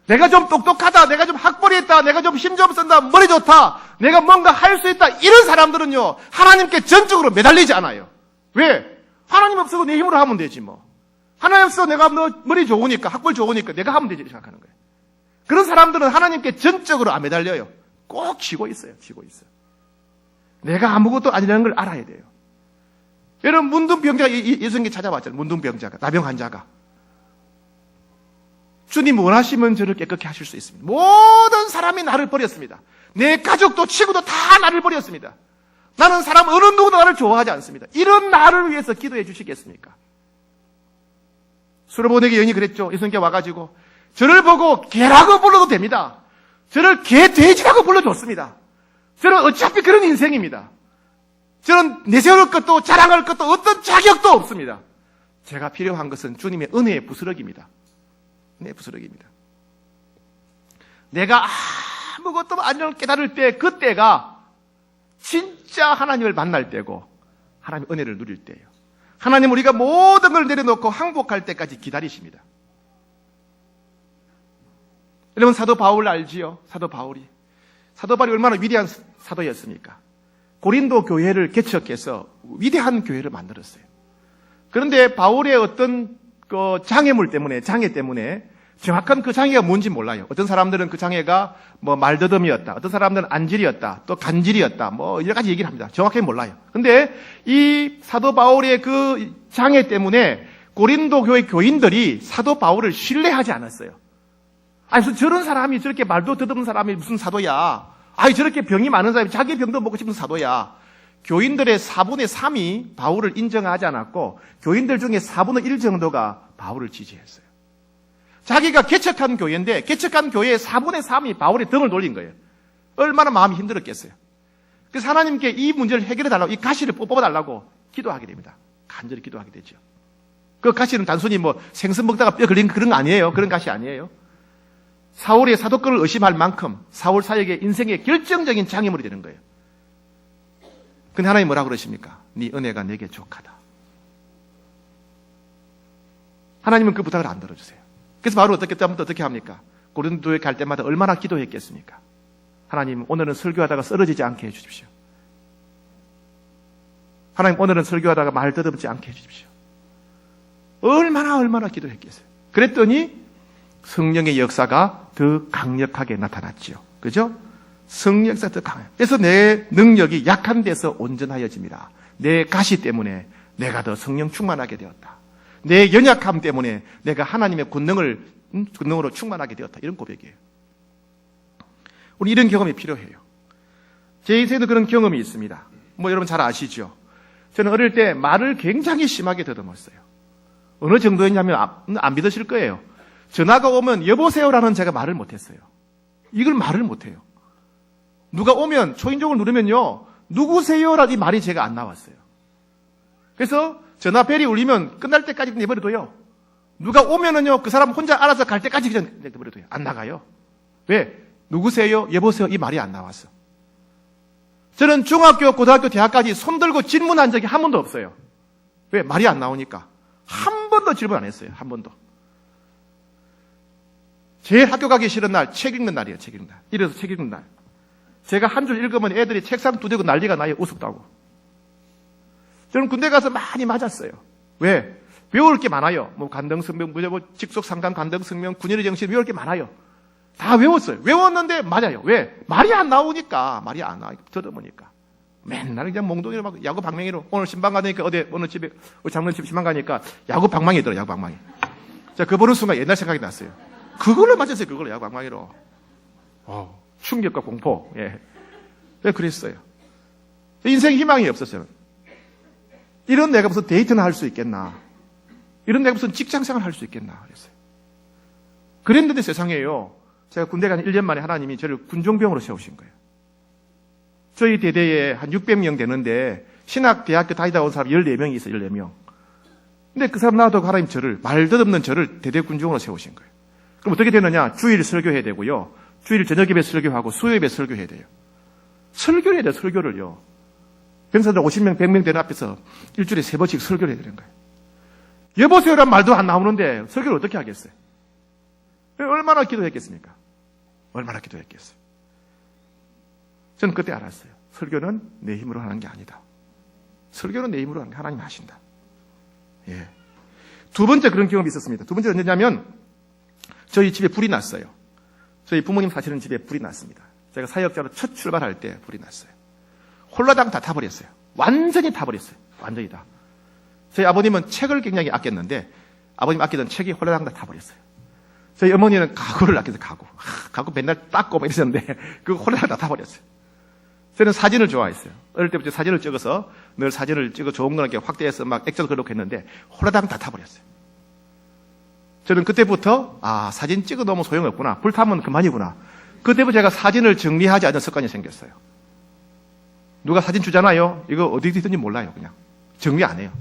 내가 좀 똑똑하다, 내가 좀 학벌이 있다, 내가 좀 힘 좀 쓴다, 머리 좋다, 내가 뭔가 할 수 있다, 이런 사람들은요, 하나님께 전적으로 매달리지 않아요. 왜? 하나님 없어도 내 힘으로 하면 되지 뭐. 하나님 없어도 내가 머리 좋으니까, 학벌 좋으니까 내가 하면 되지 생각하는 거예요. 그런 사람들은 하나님께 전적으로 안 매달려요. 꼭 쥐고 있어요. 쥐고 있어요. 내가 아무것도 아니라는 걸 알아야 돼요. 여러분, 문둥병자가 예수님께 찾아왔잖아요. 문둥병자가, 나병 환자가. 주님 원하시면 저를 깨끗게 하실 수 있습니다. 모든 사람이 나를 버렸습니다. 내 가족도 친구도 다 나를 버렸습니다. 나는 사람 어느 누구도 나를 좋아하지 않습니다. 이런 나를 위해서 기도해 주시겠습니까? 수르보네게 여인이 그랬죠. 예수님께 와가지고 저를 보고 개라고 불러도 됩니다. 저를 개, 돼지라고 불러줬습니다. 저는 어차피 그런 인생입니다. 저는 내세울 것도 자랑할 것도 어떤 자격도 없습니다. 제가 필요한 것은 주님의 은혜의 부스러기입니다. 은혜의 부스러기입니다. 내가 아무것도 안정을 깨달을 때 그때가 진짜 하나님을 만날 때고 하나님의 은혜를 누릴 때예요. 하나님 우리가 모든 걸 내려놓고 항복할 때까지 기다리십니다. 여러분 사도 바울 알지요? 사도 바울이 얼마나 위대한 사도였습니까? 고린도 교회를 개척해서 위대한 교회를 만들었어요. 그런데 바울의 어떤 그 장애 때문에 정확한 그 장애가 뭔지 몰라요. 어떤 사람들은 그 장애가 뭐 말더듬이었다. 어떤 사람들은 안질이었다. 또 간질이었다. 뭐 여러 가지 얘기를 합니다. 정확하게 몰라요. 근데 이 사도 바울의 그 장애 때문에 고린도 교회 교인들이 사도 바울을 신뢰하지 않았어요. 아니, 저런 사람이 저렇게 말도 더듬는 사람이 무슨 사도야. 아니, 저렇게 병이 많은 사람이 자기 병도 먹고 싶은 사도야. 교인들의 4분의 3이 바울을 인정하지 않았고 교인들 중에 4분의 1 정도가 바울을 지지했어요. 자기가 개척한 교회인데 개척한 교회의 4분의 3이 바울의 등을 돌린 거예요. 얼마나 마음이 힘들었겠어요. 그래서 하나님께 이 문제를 해결해달라고, 이 가시를 뽑아달라고 기도하게 됩니다. 간절히 기도하게 되죠. 그 가시는 단순히 뭐 생선 먹다가 뼈 걸린 그런 거 아니에요. 그런 가시 아니에요. 사울의 사도권을 의심할 만큼 사울 사역의 인생의 결정적인 장애물이 되는 거예요. 근데 하나님 뭐라고 그러십니까? 네 은혜가 내게 족하다. 하나님은 그 부탁을 안 들어주세요. 그래서 바로 어떻게 합니까? 고린도에 갈 때마다 얼마나 기도했겠습니까? 하나님 오늘은 설교하다가 쓰러지지 않게 해주십시오. 하나님 오늘은 설교하다가 말 더듬지 않게 해주십시오. 얼마나 기도했겠어요. 그랬더니 성령의 역사가 더 강력하게 나타났지요. 그죠? 성령 역사가 더 강해요. 그래서 내 능력이 약한 데서 온전하여집니다. 내 가시 때문에 내가 더 성령 충만하게 되었다. 내 연약함 때문에 내가 하나님의 권능으로 충만하게 되었다. 이런 고백이에요. 우리 이런 경험이 필요해요. 제 인생에도 그런 경험이 있습니다. 뭐 여러분 잘 아시죠? 저는 어릴 때 말을 굉장히 심하게 더듬었어요. 어느 정도였냐면 안 믿으실 거예요. 전화가 오면 여보세요라는 제가 말을 못했어요. 이걸 말을 못해요. 누가 오면 초인종을 누르면요, 누구세요라는 이 말이 제가 안 나왔어요. 그래서 전화벨이 울리면 끝날 때까지 내버려둬요. 누가 오면은요, 그 사람 혼자 알아서 갈 때까지 그냥 내버려둬요. 안 나가요. 왜? 누구세요? 여보세요? 이 말이 안 나왔어. 저는 중학교, 고등학교, 대학까지 손들고 질문한 적이 한 번도 없어요. 왜? 말이 안 나오니까. 한 번도 질문 안 했어요. 한 번도. 제일 학교 가기 싫은 날, 책 읽는 날이에요. 책 읽는 날. 이래서 책 읽는 날. 제가 한 줄 읽으면 애들이 책상 두드리고 난리가 나요. 우습다고. 저는 군대 가서 많이 맞았어요. 왜? 외울 게 많아요. 뭐 간등성명, 직속상관 간등성명, 군인의 정신 외울 게 많아요. 다 외웠어요. 외웠는데 맞아요. 왜? 말이 안 나오니까. 말이 안 나오니까. 더듬으니까. 맨날 그냥 몽둥이로 막 야구 방망이로. 오늘 신방 가니까 오늘 집에 우리 장로님 집 신방 가니까 야구 방망이더라. 야구 방망이. 자, 그거 보는 순간 옛날 생각이 났어요. 그걸로 맞았어요. 그걸로 야구 방망이로. 충격과 공포. 예. 왜 그랬어요? 인생 희망이 없었어요. 이런 내가 무슨 데이트나 할 수 있겠나? 이런 내가 무슨 직장생활 할 수 있겠나? 그랬어요. 그랬는데 세상에요. 제가 군대 간 1년 만에 하나님이 저를 군종병으로 세우신 거예요. 저희 대대에 한 600명 되는데 신학대학교 다니다 온 사람 14명이 있어요. 14명. 근데 그 사람 놔두고 하나님 저를, 말 더듬는 저를 대대 군종으로 세우신 거예요. 그럼 어떻게 되느냐? 주일 설교해야 되고요. 주일 저녁 예배 설교하고 수요 예배 설교해야 돼요. 설교를 해야 돼요. 설교를요. 병사들 50명, 100명 되는 앞에서 일주일에 3번씩 설교를 해야 되는 거예요. 여보세요란 말도 안 나오는데 설교를 어떻게 하겠어요? 얼마나 기도했겠습니까? 얼마나 기도했겠어요? 저는 그때 알았어요. 설교는 내 힘으로 하는 게 아니다. 설교는 내 힘으로 하는 게 하나님이 하신다. 예. 두 번째 그런 경험이 있었습니다. 두 번째 언제냐면 저희 집에 불이 났어요. 저희 부모님 사시는 집에 불이 났습니다. 제가 사역자로 첫 출발할 때 불이 났어요. 홀라당 다 타버렸어요. 완전히 타버렸어요. 완전히 다. 저희 아버님은 책을 굉장히 아꼈는데 아버님 아끼던 책이 홀라당 다 타버렸어요. 저희 어머니는 가구를 아껴서 가구 맨날 닦고 막 이러셨는데 그거 홀라당 다 타버렸어요. 저는 사진을 좋아했어요. 어릴 때부터 사진을 찍어서 늘 사진을 찍어 좋은 거는 이렇게 확대해서 막 액자도 그렇게 했는데 홀라당 다 타버렸어요. 저는 그때부터 사진 찍어 놓으면 소용없구나. 불타면 그만이구나. 그때부터 제가 사진을 정리하지 않는 습관이 생겼어요. 누가 사진 주잖아요. 이거 어디 있든지 몰라요. 그냥 정리 안 해요.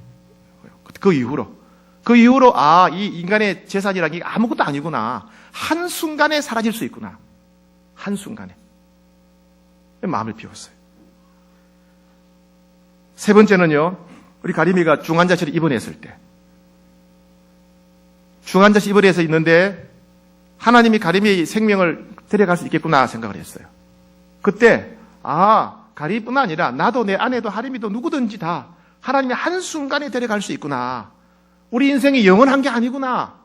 그 이후로 이 인간의 재산이라는 게 아무것도 아니구나. 한순간에 사라질 수 있구나. 한순간에. 마음을 비웠어요. 세 번째는요. 우리 가림이가 중환자실에 입원했을 때. 중환자실 입원해서 있는데 하나님이 가림이의 생명을 데려갈 수 있겠구나 생각을 했어요. 그때 가림이뿐만 아니라 나도 내 아내도 하림이도 누구든지 다 하나님이 한순간에 데려갈 수 있구나. 우리 인생이 영원한 게 아니구나.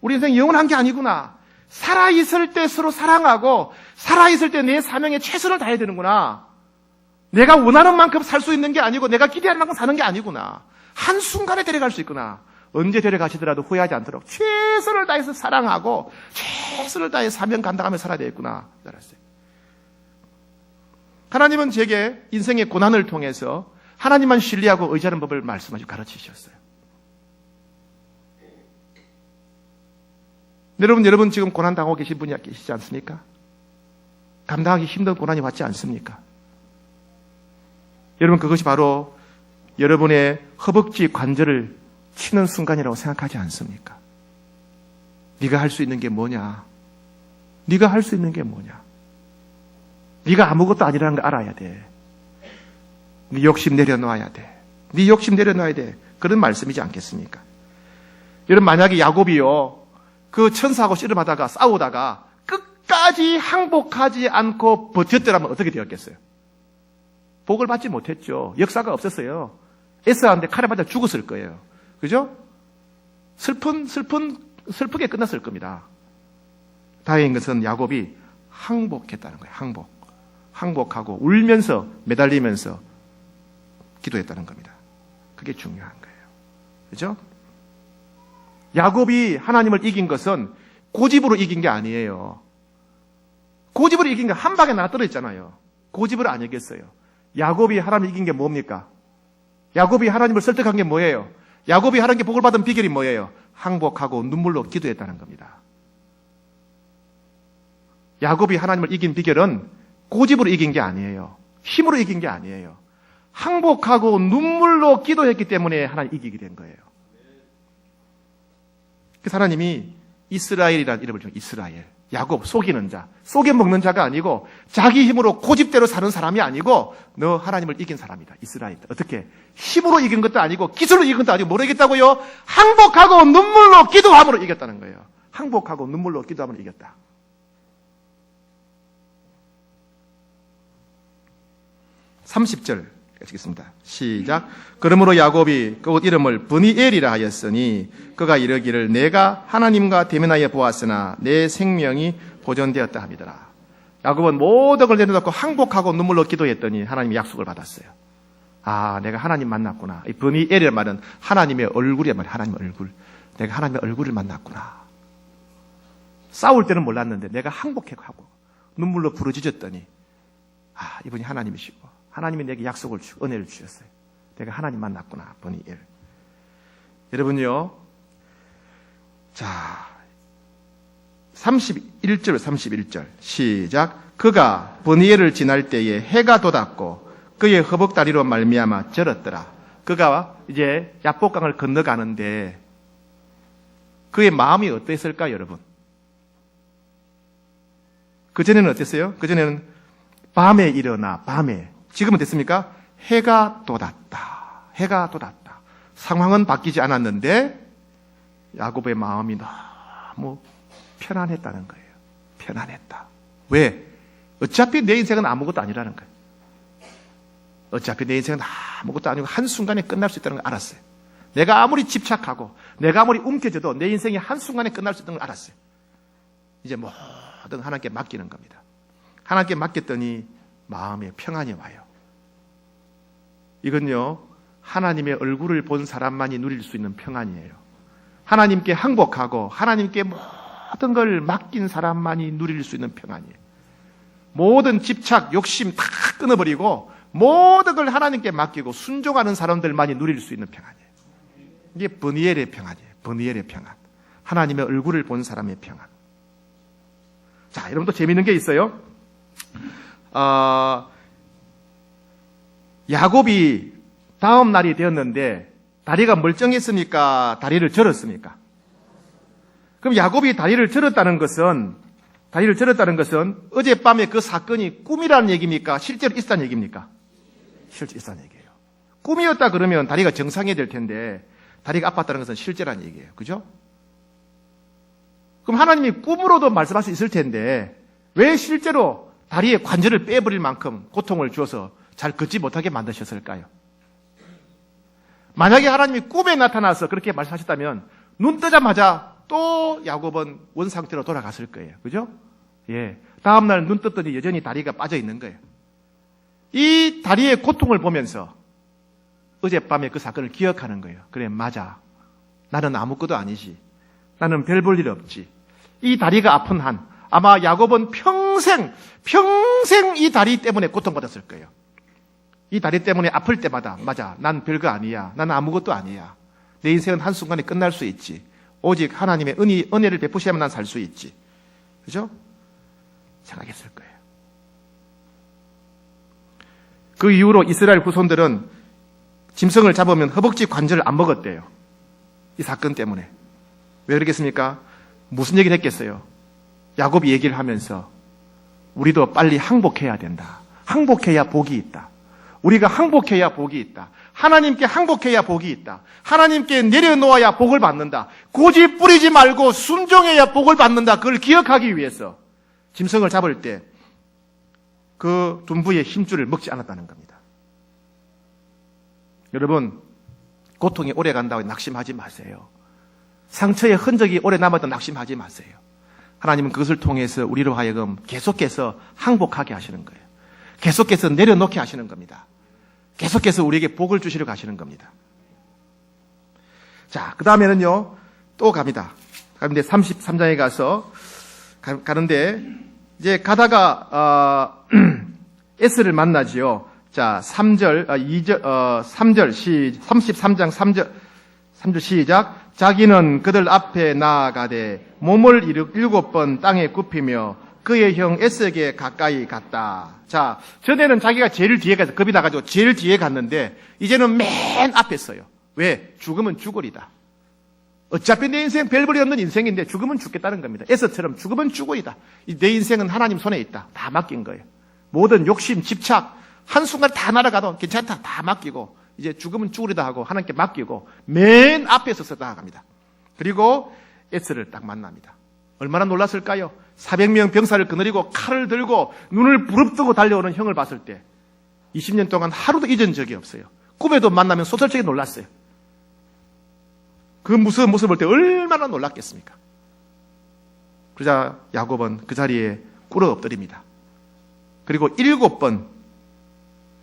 우리 인생이 영원한 게 아니구나. 살아있을 때 서로 사랑하고 살아있을 때 내 사명에 최선을 다해야 되는구나. 내가 원하는 만큼 살 수 있는 게 아니고 내가 기대하는 만큼 사는 게 아니구나. 한순간에 데려갈 수 있구나. 언제 데려가시더라도 후회하지 않도록 최선을 다해서 사랑하고 최선을 다해 사명 감당하며 살아야 되겠구나. 알았어요. 하나님은 제게 인생의 고난을 통해서 하나님만 신뢰하고 의지하는 법을 말씀하시고 가르치셨어요. 여러분 지금 고난 당하고 계신 분이 계시지 않습니까? 감당하기 힘든 고난이 왔지 않습니까? 여러분 그것이 바로 여러분의 허벅지 관절을 치는 순간이라고 생각하지 않습니까? 네가 할 수 있는 게 뭐냐? 네가 할 수 있는 게 뭐냐? 네가 아무것도 아니라는 걸 알아야 돼. 네 욕심 내려놔야 돼. 네 욕심 내려놔야 돼. 그런 말씀이지 않겠습니까? 여러분 만약에 야곱이요. 그 천사하고 씨름하다가 싸우다가 끝까지 항복하지 않고 버텼더라면 어떻게 되었겠어요? 복을 받지 못했죠. 역사가 없었어요. 에사한테 칼에 맞아 죽었을 거예요. 그죠? 슬프게 끝났을 겁니다. 다행인 것은 야곱이 항복했다는 거예요. 항복하고 울면서 매달리면서 기도했다는 겁니다. 그게 중요한 거예요. 그죠? 야곱이 하나님을 이긴 것은 고집으로 이긴 게 아니에요. 고집으로 이긴 게 한 방에 나떨어 있잖아요. 고집으로 안 이겼어요. 야곱이 하나님을 이긴 게 뭡니까? 야곱이 하나님을 설득한 게 뭐예요? 야곱이 하나님께 복을 받은 비결이 뭐예요? 항복하고 눈물로 기도했다는 겁니다. 야곱이 하나님을 이긴 비결은 고집으로 이긴 게 아니에요. 힘으로 이긴 게 아니에요. 항복하고 눈물로 기도했기 때문에 하나님 이기게 된 거예요. 그 하나님이 이스라엘이라는 이름을 준 이스라엘. 야곱, 속이는 자. 속여 먹는 자가 아니고 자기 힘으로 고집대로 사는 사람이 아니고 너 하나님을 이긴 사람이다. 이스라엘. 어떻게? 힘으로 이긴 것도 아니고 기술로 이긴 것도 아니고 뭐로 이겼다고요? 항복하고 눈물로 기도함으로 이겼다는 거예요. 항복하고 눈물로 기도함으로 이겼다. (30절) 읽겠습니다. 시작. 그러므로 야곱이 그곳 이름을 브니엘이라 하였으니 그가 이르기를 내가 하나님과 대면하여 보았으나 내 생명이 보존되었다 함이더라. 야곱은 모든 걸 내려놓고 항복하고 눈물로 기도했더니 하나님이 약속을 받았어요. 내가 하나님 만났구나. 이 브니엘이라는 말은 하나님의 얼굴이란 말이에요. 하나님의 얼굴. 내가 하나님의 얼굴을 만났구나. 싸울 때는 몰랐는데 내가 항복하고 눈물로 부르짖었더니 이분이 하나님이시고 하나님이 내게 약속을 주고 은혜를 주셨어요. 내가 하나님 만났구나. 브니엘. 여러분요. 자, 31절 시작. 그가 브니엘을 지날 때에 해가 돋았고 그의 허벅다리로 말미암아 절었더라. 그가 이제 야복강을 건너가는데 그의 마음이 어땠을까 여러분? 그전에는 어땠어요? 그전에는 밤에 일어나 밤에. 지금은 됐습니까? 해가 돋았다. 해가 돋았다. 상황은 바뀌지 않았는데 야곱의 마음이 너무 편안했다는 거예요. 편안했다. 왜? 어차피 내 인생은 아무것도 아니라는 거예요. 어차피 내 인생은 아무것도 아니고 한순간에 끝날 수 있다는 걸 알았어요. 내가 아무리 집착하고 내가 아무리 움켜져도 내 인생이 한순간에 끝날 수 있다는 걸 알았어요. 이제 모든 하나님께 맡기는 겁니다. 하나님께 맡겼더니 마음에 평안이 와요. 이건요, 하나님의 얼굴을 본 사람만이 누릴 수 있는 평안이에요. 하나님께 항복하고 하나님께 모든 걸 맡긴 사람만이 누릴 수 있는 평안이에요. 모든 집착, 욕심 다 끊어버리고 모든 걸 하나님께 맡기고 순종하는 사람들만이 누릴 수 있는 평안이에요. 이게 버니엘의 평안이에요. 버니엘의 평안. 하나님의 얼굴을 본 사람의 평안. 자, 여러분 또 재미있는 게 있어요. 야곱이 다음 날이 되었는데 다리가 멀쩡했습니까? 다리를 절었습니까? 그럼 야곱이 다리를 절었다는 것은 어젯밤에 그 사건이 꿈이라는 얘기입니까? 실제로 있었다는 얘기입니까? 실제 있었다는 얘기예요. 꿈이었다 그러면 다리가 정상이 될 텐데 다리가 아팠다는 것은 실제라는 얘기예요. 그죠? 그럼 하나님이 꿈으로도 말씀할 수 있을 텐데 왜 실제로 다리에 관절을 빼버릴 만큼 고통을 주어서 잘 걷지 못하게 만드셨을까요? 만약에 하나님이 꿈에 나타나서 그렇게 말씀하셨다면 눈 뜨자마자 또 야곱은 원상태로 돌아갔을 거예요. 그죠? 예. 다음날 눈 떴더니 여전히 다리가 빠져 있는 거예요. 이 다리의 고통을 보면서 어젯밤에 그 사건을 기억하는 거예요. 그래, 맞아. 나는 아무것도 아니지. 나는 별 볼 일 없지. 이 다리가 아픈 한 아마 야곱은 평생 이 다리 때문에 고통받았을 거예요. 이 다리 때문에 아플 때마다 맞아. 난 별거 아니야. 난 아무것도 아니야. 내 인생은 한순간에 끝날 수 있지. 오직 하나님의 은혜를 베푸시면 난 살 수 있지. 그죠? 생각했을 거예요. 그 이후로 이스라엘 후손들은 짐승을 잡으면 허벅지 관절을 안 먹었대요. 이 사건 때문에. 왜 그러겠습니까? 무슨 얘기를 했겠어요? 야곱이 얘기를 하면서 우리도 빨리 항복해야 된다. 항복해야 복이 있다. 우리가 항복해야 복이 있다. 하나님께 항복해야 복이 있다. 하나님께 내려놓아야 복을 받는다. 고집 부리지 말고 순종해야 복을 받는다. 그걸 기억하기 위해서 짐승을 잡을 때 그 둔부의 힘줄을 먹지 않았다는 겁니다. 여러분, 고통이 오래 간다고 낙심하지 마세요. 상처의 흔적이 오래 남아도 낙심하지 마세요. 하나님은 그것을 통해서 우리로 하여금 계속해서 항복하게 하시는 거예요. 계속해서 내려놓게 하시는 겁니다. 계속해서 우리에게 복을 주시려고 하시는 겁니다. 자, 그 다음에는요, 또 갑니다. 그런데 33장에 가는데, 이제 가다가, 에스를 만나지요. 자, 33장 3절 시작. 자기는 그들 앞에 나아가되 몸을 7번 땅에 굽히며 그의 형 에스에게 가까이 갔다. 자, 전에는 자기가 제일 뒤에 가서 겁이 나가지고 제일 뒤에 갔는데 이제는 맨 앞에 서요. 왜? 죽으면 죽으리다. 어차피 내 인생 별 볼이 없는 인생인데 죽으면 죽겠다는 겁니다. 에스처럼 죽으면 죽으리다. 내 인생은 하나님 손에 있다. 다 맡긴 거예요. 모든 욕심, 집착 한순간 다 날아가도 괜찮다. 다 맡기고 이제 죽으면 죽으리다 하고 하나님께 맡기고 맨 앞에 서서 나아갑니다. 그리고 에스를 딱 만납니다. 얼마나 놀랐을까요? 400명 병사를 거느리고 칼을 들고 눈을 부릅뜨고 달려오는 형을 봤을 때 20년 동안 하루도 잊은 적이 없어요. 꿈에도 만나면 소설적에 놀랐어요. 그 무서운 모습을 볼 때 얼마나 놀랐겠습니까? 그러자 야곱은 그 자리에 꿇어 엎드립니다. 그리고 7번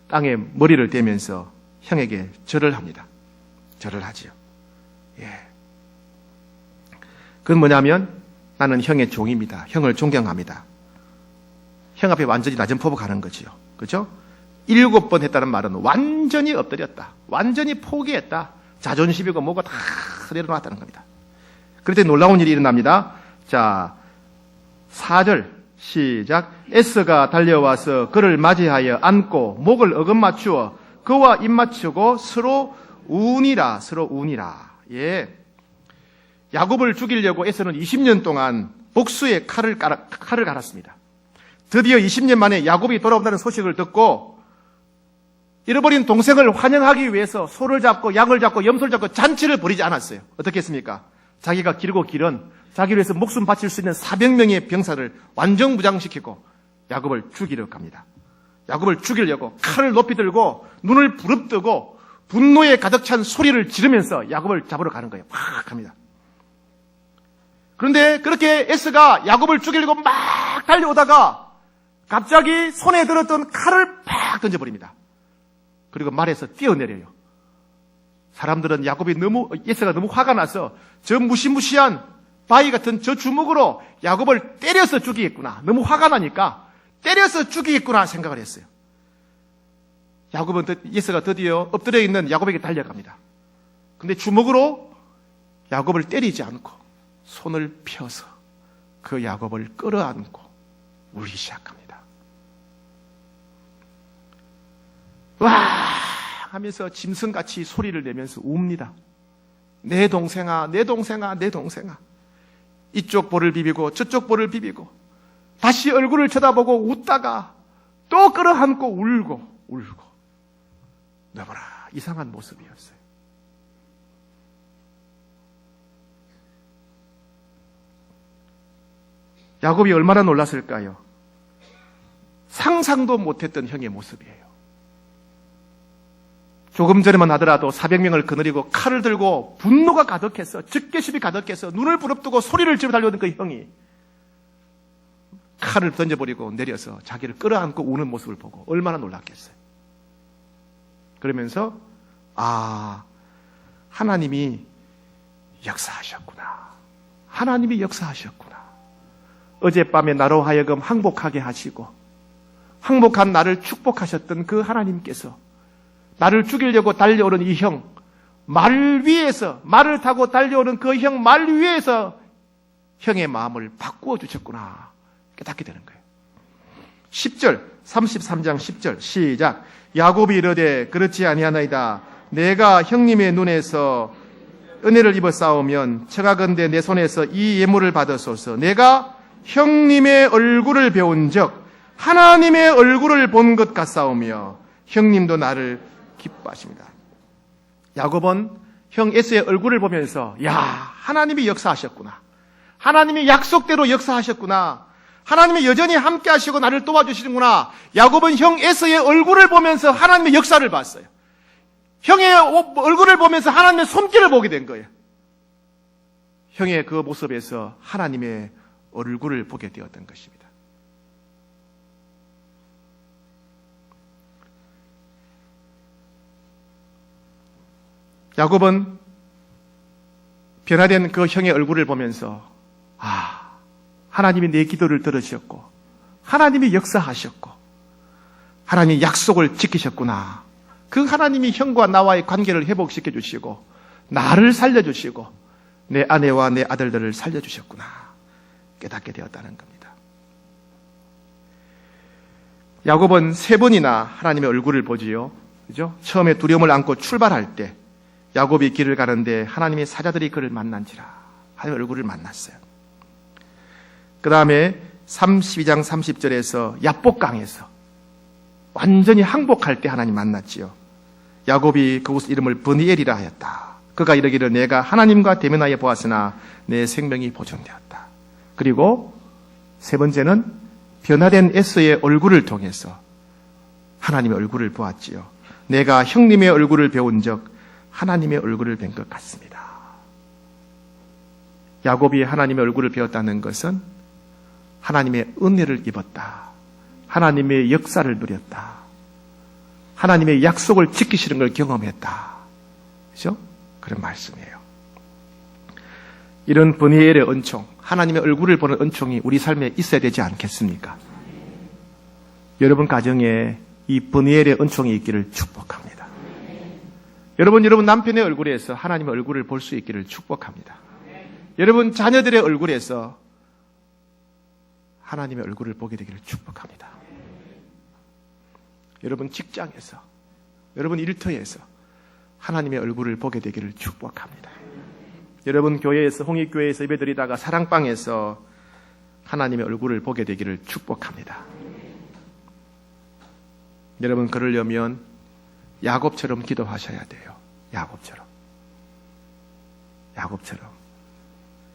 땅에 머리를 대면서 형에게 절을 합니다. 절을 하지요. 예. 그건 뭐냐면 나는 형의 종입니다. 형을 존경합니다. 형 앞에 완전히 낮은 포부 가는 거지요. 그죠? 7번 했다는 말은 완전히 엎드렸다. 완전히 포기했다. 자존심이고 뭐고 다 내려놨다는 겁니다. 그럴 때 놀라운 일이 일어납니다. 자, 4절 시작. 에스가 달려와서 그를 맞이하여 안고 목을 어금 맞추어 그와 입 맞추고 서로 우니라. 예. 야곱을 죽이려고 에서는 20년 동안 복수의 칼을 갈았습니다. 드디어 20년 만에 야곱이 돌아온다는 소식을 듣고 잃어버린 동생을 환영하기 위해서 소를 잡고 양을 잡고 염소를 잡고 잔치를 벌이지 않았어요. 어떻게 했습니까? 자기가 길고 길은 자기를 위해서 목숨 바칠 수 있는 400명의 병사를 완전 무장시키고 야곱을 죽이려 갑니다. 야곱을 죽이려고 칼을 높이 들고 눈을 부릅뜨고 분노에 가득 찬 소리를 지르면서 야곱을 잡으러 가는 거예요. 팍 합니다. 그런데 그렇게 에스가 야곱을 죽이려고 막 달려오다가 갑자기 손에 들었던 칼을 팍 던져버립니다. 그리고 말에서 뛰어내려요. 사람들은 에스가 너무 화가 나서 저 무시무시한 바위 같은 저 주먹으로 야곱을 때려서 죽이겠구나. 너무 화가 나니까 때려서 죽이겠구나 생각을 했어요. 야곱은 예서가 드디어 엎드려 있는 야곱에게 달려갑니다. 근데 주먹으로 야곱을 때리지 않고 손을 펴서 그 야곱을 끌어안고 울기 시작합니다. 와 하면서 짐승같이 소리를 내면서 웁니다. 내 동생아, 내 동생아, 내 동생아. 이쪽 볼을 비비고 저쪽 볼을 비비고 다시 얼굴을 쳐다보고 웃다가 또 끌어안고 울고 너무나 이상한 모습이었어요. 야곱이 얼마나 놀랐을까요? 상상도 못했던 형의 모습이에요. 조금 전에만 하더라도 400명을 거느리고 칼을 들고 분노가 가득해서 적개심이 가득해서 눈을 부릅뜨고 소리를 지르고 달려오던 그 형이 칼을 던져버리고 내려서 자기를 끌어안고 우는 모습을 보고 얼마나 놀랐겠어요. 그러면서 하나님이 역사하셨구나. 하나님이 역사하셨구나. 어젯밤에 나로 하여금 항복하게 하시고 항복한 나를 축복하셨던 그 하나님께서 나를 죽이려고 달려오는 이 형, 말을 타고 달려오는 그 형 말 위에서 형의 마음을 바꾸어 주셨구나 깨닫게 되는 거예요. 10절, 33장 10절 시작. 야곱이 이르되 그렇지 아니하나이다. 내가 형님의 눈에서 은혜를 입어 싸우면 청하건대 내 손에서 이 예물을 받으소서. 내가 형님의 얼굴을 배운 적 하나님의 얼굴을 본 것 같사오며 형님도 나를 기뻐하십니다. 야곱은 형 에서의 얼굴을 보면서 하나님이 역사하셨구나. 하나님이 약속대로 역사하셨구나. 하나님이 여전히 함께 하시고 나를 도와주시는구나. 야곱은 형 에서의 얼굴을 보면서 하나님의 역사를 봤어요. 형의 얼굴을 보면서 하나님의 손길을 보게 된 거예요. 형의 그 모습에서 하나님의 얼굴을 보게 되었던 것입니다. 야곱은 변화된 그 형의 얼굴을 보면서 하나님이 내 기도를 들으셨고 하나님이 역사하셨고 하나님이 약속을 지키셨구나. 그 하나님이 형과 나와의 관계를 회복시켜 주시고 나를 살려주시고 내 아내와 내 아들들을 살려주셨구나 깨닫게 되었다는 겁니다. 야곱은 3번이나 하나님의 얼굴을 보지요. 그죠? 처음에 두려움을 안고 출발할 때 야곱이 길을 가는데 하나님의 사자들이 그를 만난지라 하나님의 얼굴을 만났어요. 그 다음에 32장 30절에서 야복강에서 완전히 항복할 때 하나님 만났지요. 야곱이 그곳 이름을 브니엘이라 하였다. 그가 이르기를 내가 하나님과 대면하여 보았으나 내 생명이 보존되었다. 그리고 3번째는 변화된 에서의 얼굴을 통해서 하나님의 얼굴을 보았지요. 내가 형님의 얼굴을 배운 적 하나님의 얼굴을 뵌 것 같습니다. 야곱이 하나님의 얼굴을 배웠다는 것은 하나님의 은혜를 입었다. 하나님의 역사를 누렸다. 하나님의 약속을 지키시는 걸 경험했다. 그렇죠? 그런 말씀이에요. 이런 브니엘의 은총, 하나님의 얼굴을 보는 은총이 우리 삶에 있어야 되지 않겠습니까? 여러분 가정에 이 브니엘의 은총이 있기를 축복합니다. 여러분 남편의 얼굴에서 하나님의 얼굴을 볼 수 있기를 축복합니다. 여러분 자녀들의 얼굴에서 하나님의 얼굴을 보게 되기를 축복합니다. 여러분 직장에서, 여러분 일터에서 하나님의 얼굴을 보게 되기를 축복합니다. 여러분 교회에서, 홍익교회에서 예배드리다가 사랑방에서 하나님의 얼굴을 보게 되기를 축복합니다. 여러분 그러려면 야곱처럼 기도하셔야 돼요. 야곱처럼.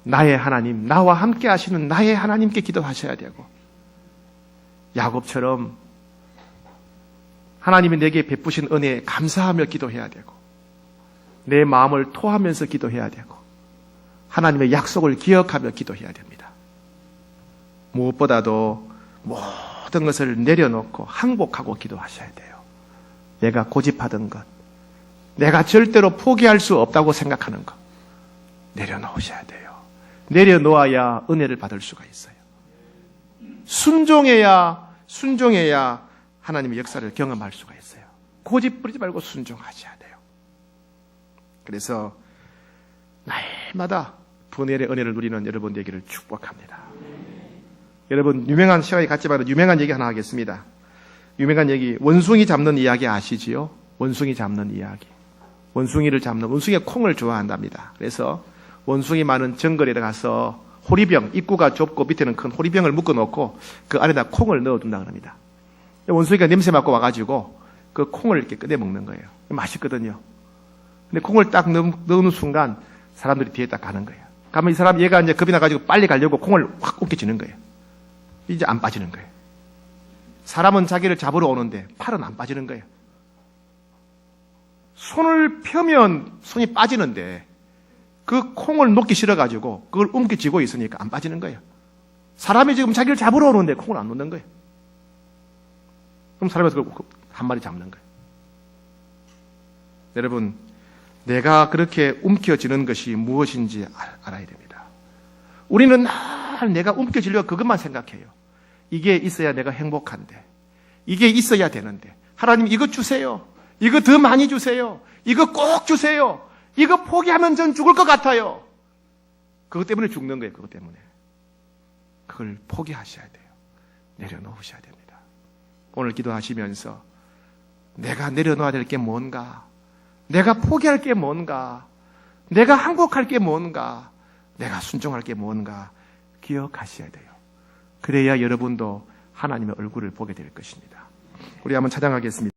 나의 하나님, 나와 함께 하시는 나의 하나님께 기도하셔야 되고, 야곱처럼 하나님이 내게 베푸신 은혜에 감사하며 기도해야 되고, 내 마음을 토하면서 기도해야 되고, 하나님의 약속을 기억하며 기도해야 됩니다. 무엇보다도 모든 것을 내려놓고 항복하고 기도하셔야 돼요. 내가 고집하던 것, 내가 절대로 포기할 수 없다고 생각하는 것 내려놓으셔야 돼요. 내려놓아야 은혜를 받을 수가 있어요. 순종해야 하나님의 역사를 경험할 수가 있어요. 고집 부리지 말고 순종하셔야 돼요. 그래서 날마다 분열의 은혜를 누리는 여러분 되기를 축복합니다. 여러분, 유명한 시간이 같지만 유명한 얘기 하나 하겠습니다. 유명한 얘기, 원숭이 잡는 이야기 아시지요? 원숭이 잡는 이야기. 원숭이가 콩을 좋아한답니다. 그래서 원숭이 많은 정글에 가서 호리병, 입구가 좁고 밑에는 큰 호리병을 묶어놓고 그 안에다 콩을 넣어둔다 그럽니다. 원숭이가 냄새 맡고 와가지고 그 콩을 이렇게 꺼내 먹는 거예요. 맛있거든요. 근데 콩을 딱 넣는 순간 사람들이 뒤에 딱 가는 거예요. 가면 얘가 이제 겁이 나가지고 빨리 가려고 콩을 확 움켜쥐는 거예요. 이제 안 빠지는 거예요. 사람은 자기를 잡으러 오는데 팔은 안 빠지는 거예요. 손을 펴면 손이 빠지는데 그 콩을 놓기 싫어가지고 그걸 움켜쥐고 있으니까 안 빠지는 거예요. 사람이 지금 자기를 잡으러 오는데 콩을 안 놓는 거예요. 그럼 사람이 그걸 한 마리 잡는 거예요. 여러분, 내가 그렇게 움켜쥐는 것이 무엇인지 알아야 됩니다. 우리는 늘 내가 움켜쥐려고 그것만 생각해요. 이게 있어야 내가 행복한데, 이게 있어야 되는데, 하나님 이거 주세요. 이거 더 많이 주세요. 이거 꼭 주세요. 이거 포기하면 전 죽을 것 같아요. 그것 때문에 죽는 거예요. 그것 때문에. 그걸 포기하셔야 돼요. 내려놓으셔야 됩니다. 오늘 기도하시면서 내가 내려놓아야 될 게 뭔가, 내가 포기할 게 뭔가, 내가 항복할 게 뭔가, 내가 순종할 게 뭔가 기억하셔야 돼요. 그래야 여러분도 하나님의 얼굴을 보게 될 것입니다. 우리 한번 찬양하겠습니다.